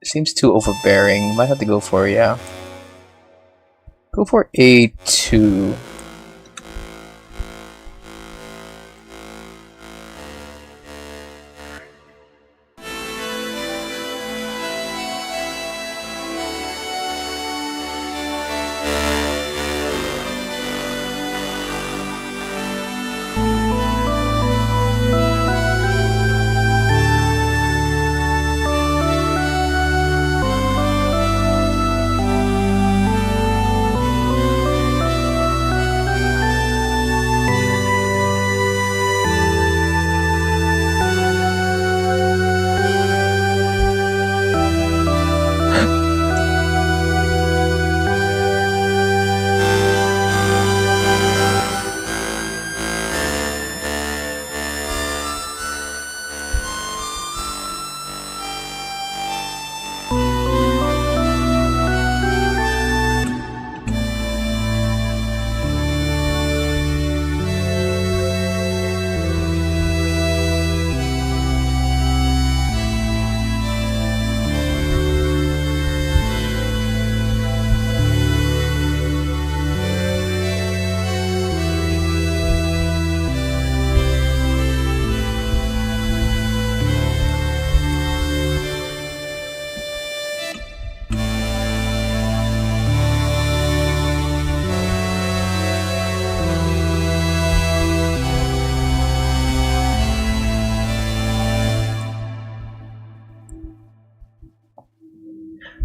Seems too overbearing. Might have to go for, yeah. Go for A2.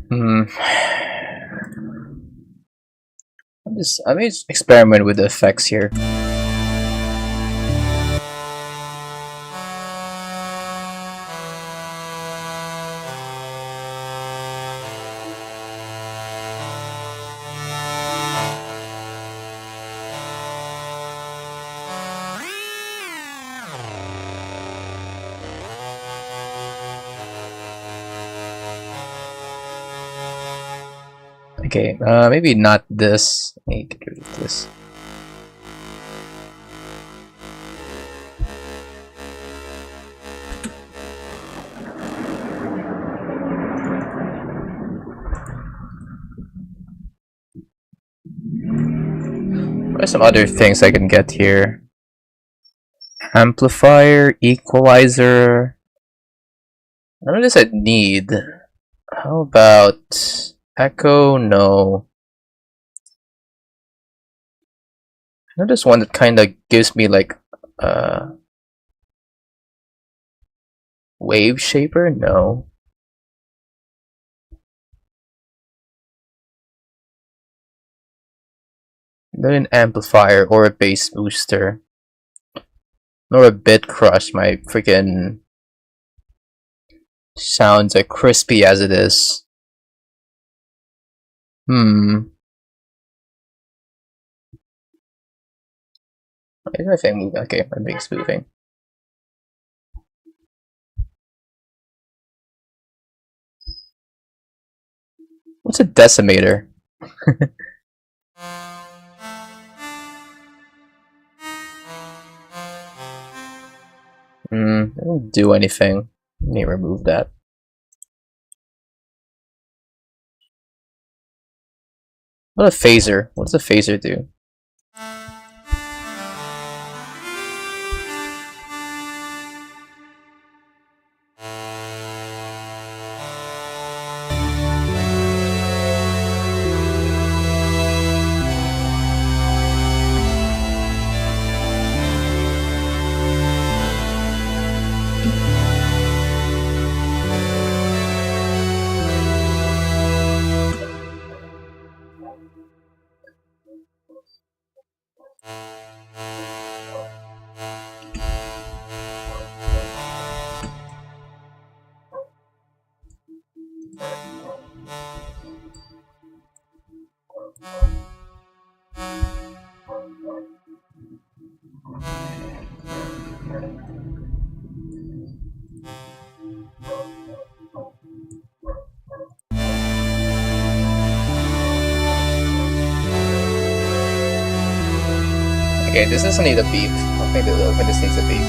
Hmm. Let me just experiment with the effects here. Okay, maybe not this. Let me get rid of this. What are some other things I can get here? Amplifier, equalizer. None of this I need. How about echo? No. I know this one that kind of gives me like wave shaper. No. Not an amplifier or a bass booster. Nor a bit crush. My freaking sounds are crispy as it is. Hmm. If I move, okay, my bass moving. What's a decimator? It won't do anything. Let me remove that. What a phaser? What does a phaser do? Okay, this doesn't need a beep. I think this needs a beep.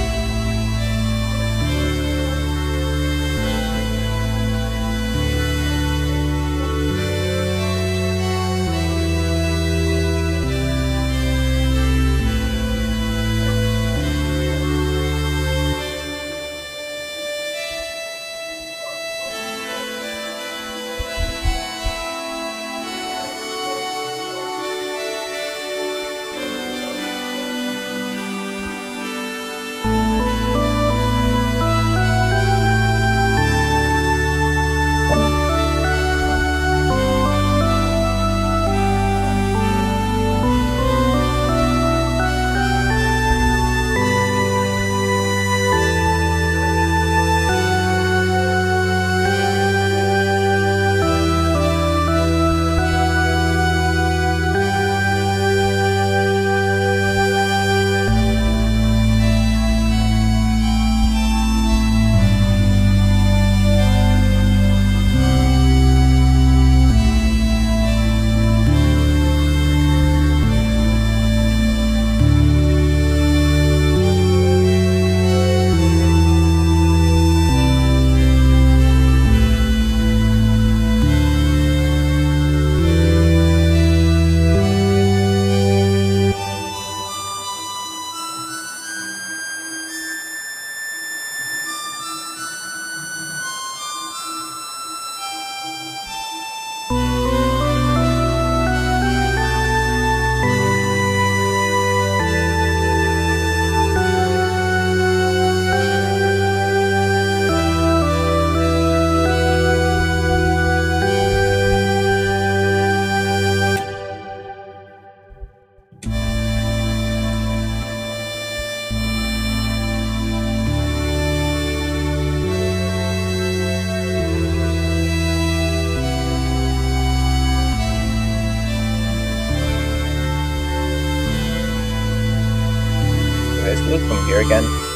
here again.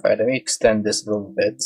Alright, let me extend this a little bit.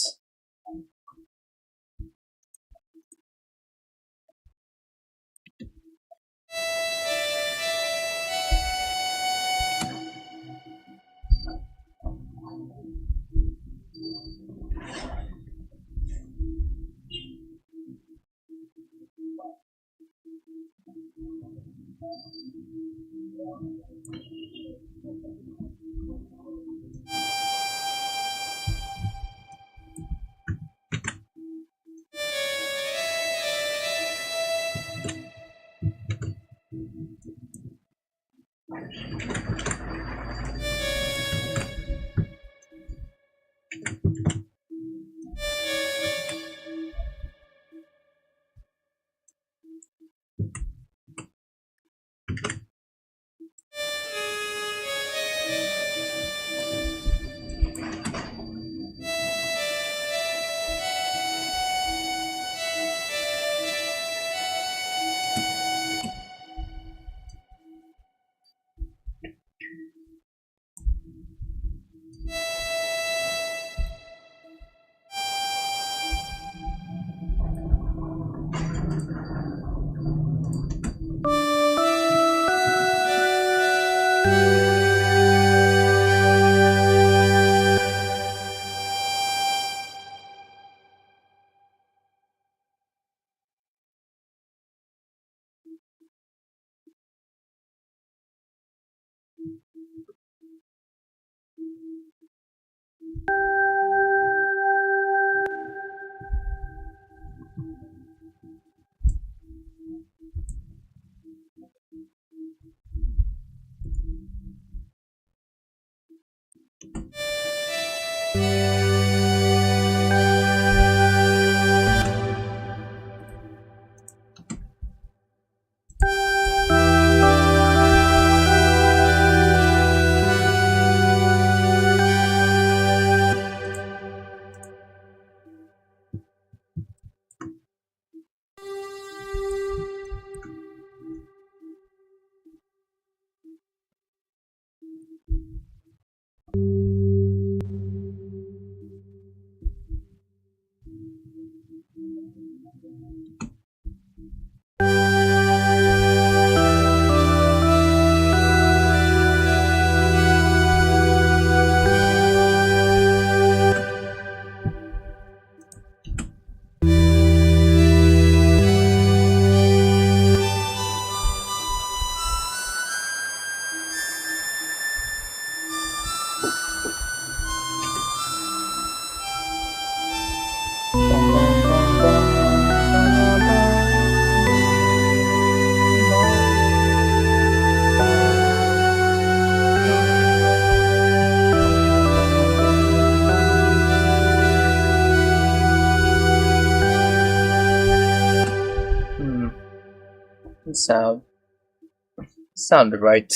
Sound right.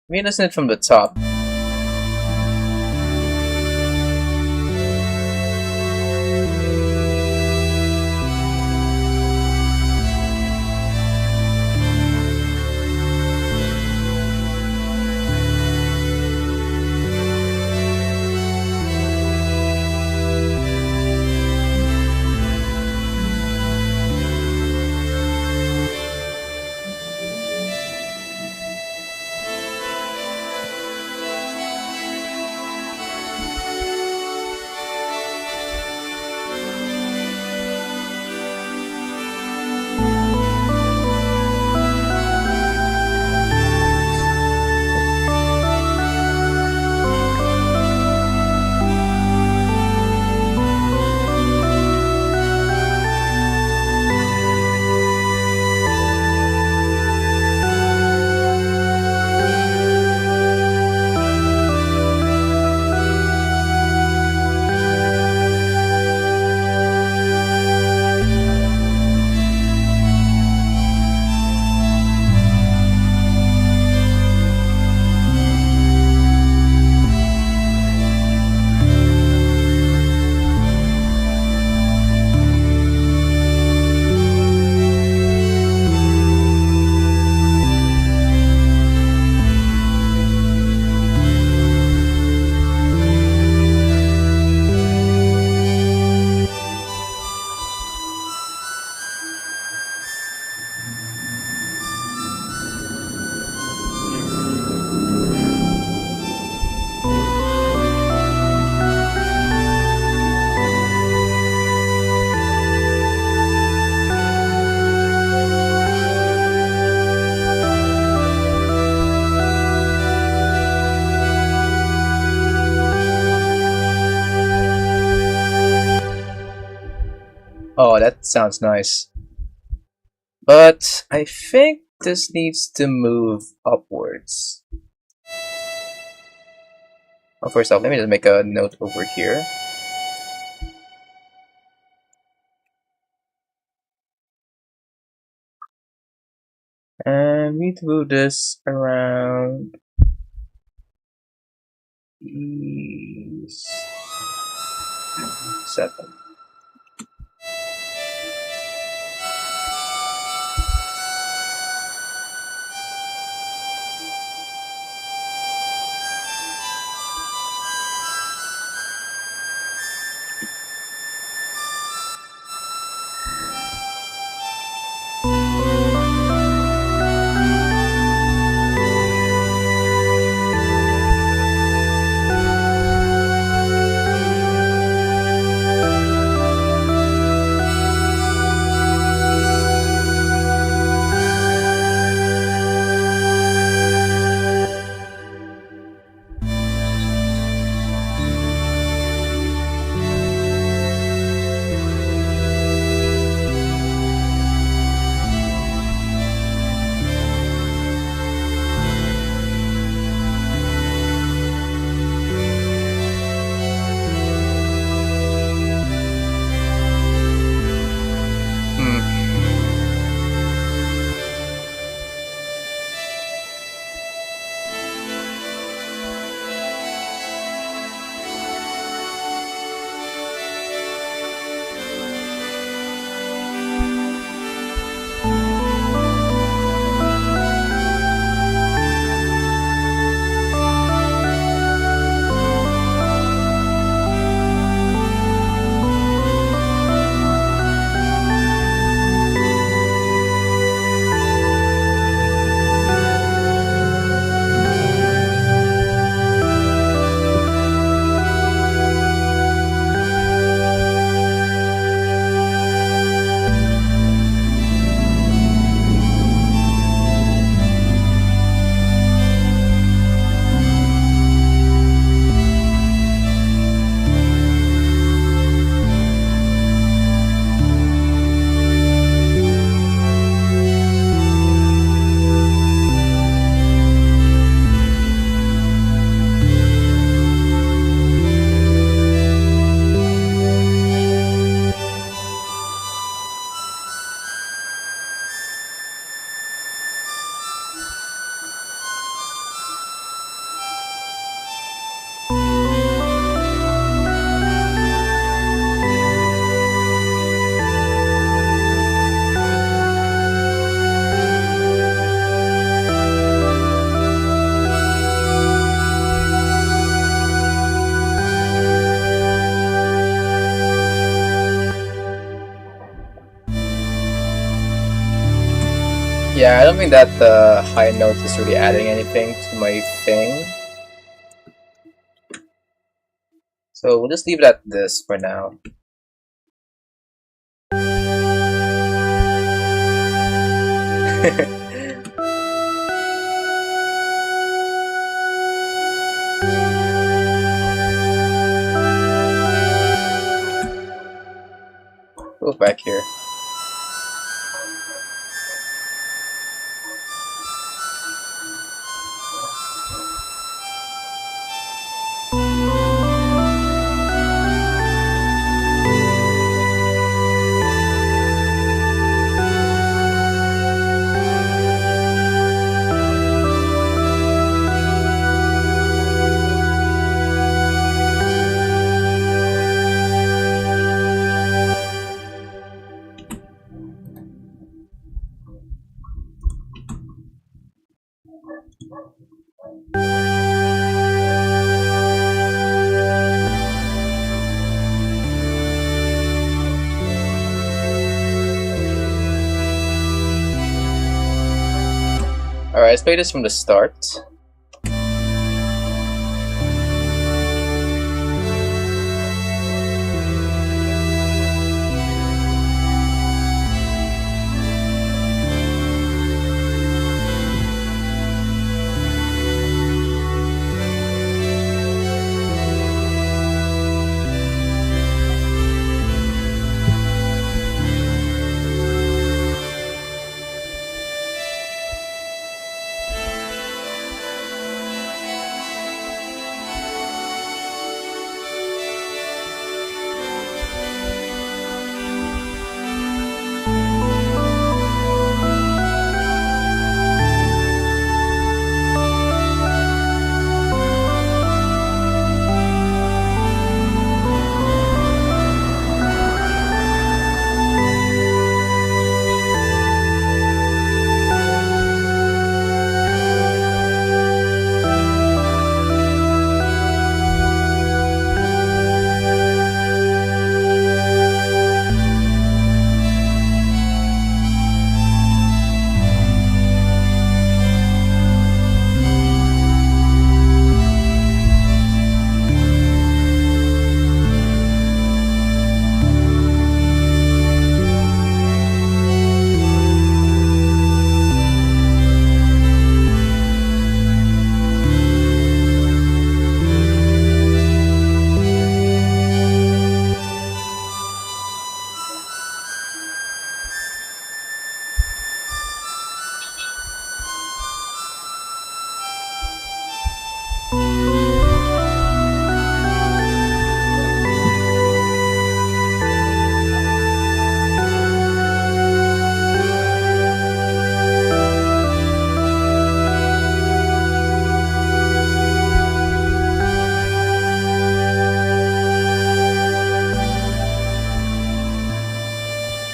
We listen it from the top. Oh, that sounds nice. But I think this needs to move upwards. Oh, first off, let me just make a note over here. And we need to move this around E7. Yeah, I don't think that the high note is really adding anything to my thing. So we'll just leave it at this for now. Go back here. Alright, let's play this from the start.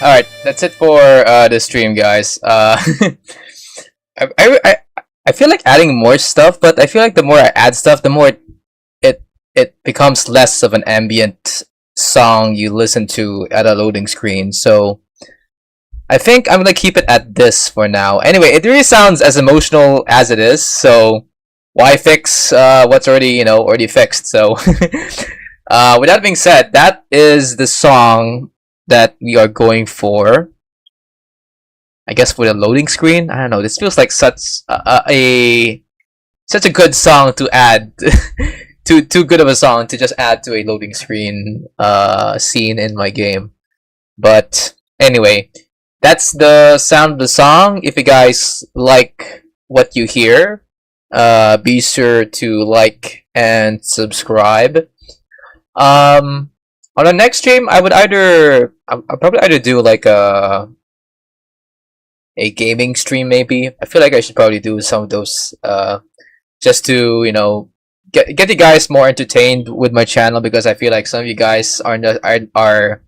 Alright, that's it for the stream, guys. I, I, I I feel like adding more stuff, but I feel like the more I add stuff, the more it becomes less of an ambient song you listen to at a loading screen. So I think I'm gonna keep it at this for now. Anyway, it really sounds as emotional as it is, so why fix what's already fixed? So with that being said, that is the song that we are going for. I guess for the loading screen. I don't know. This feels like such a good song to add. Too good of a song to just add to a loading screen scene in my game. But anyway, that's the sound of the song. If you guys like what you hear, be sure to like and subscribe. On the next stream, I'll probably either do like a gaming stream maybe. I feel like I should probably do some of those just to get you guys more entertained with my channel, because I feel like some of you guys are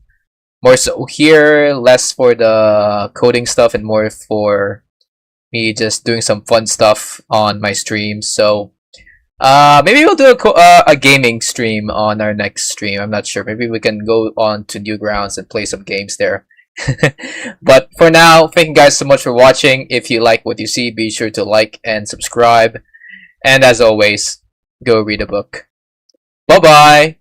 more so here, less for the coding stuff and more for me just doing some fun stuff on my streams. So maybe we'll do a gaming stream on our next stream. I'm not sure. Maybe we can go on to Newgrounds and play some games there. But for now, thank you guys so much for watching. If you like what you see, be sure to like and subscribe. And as always, go read a book. Bye bye!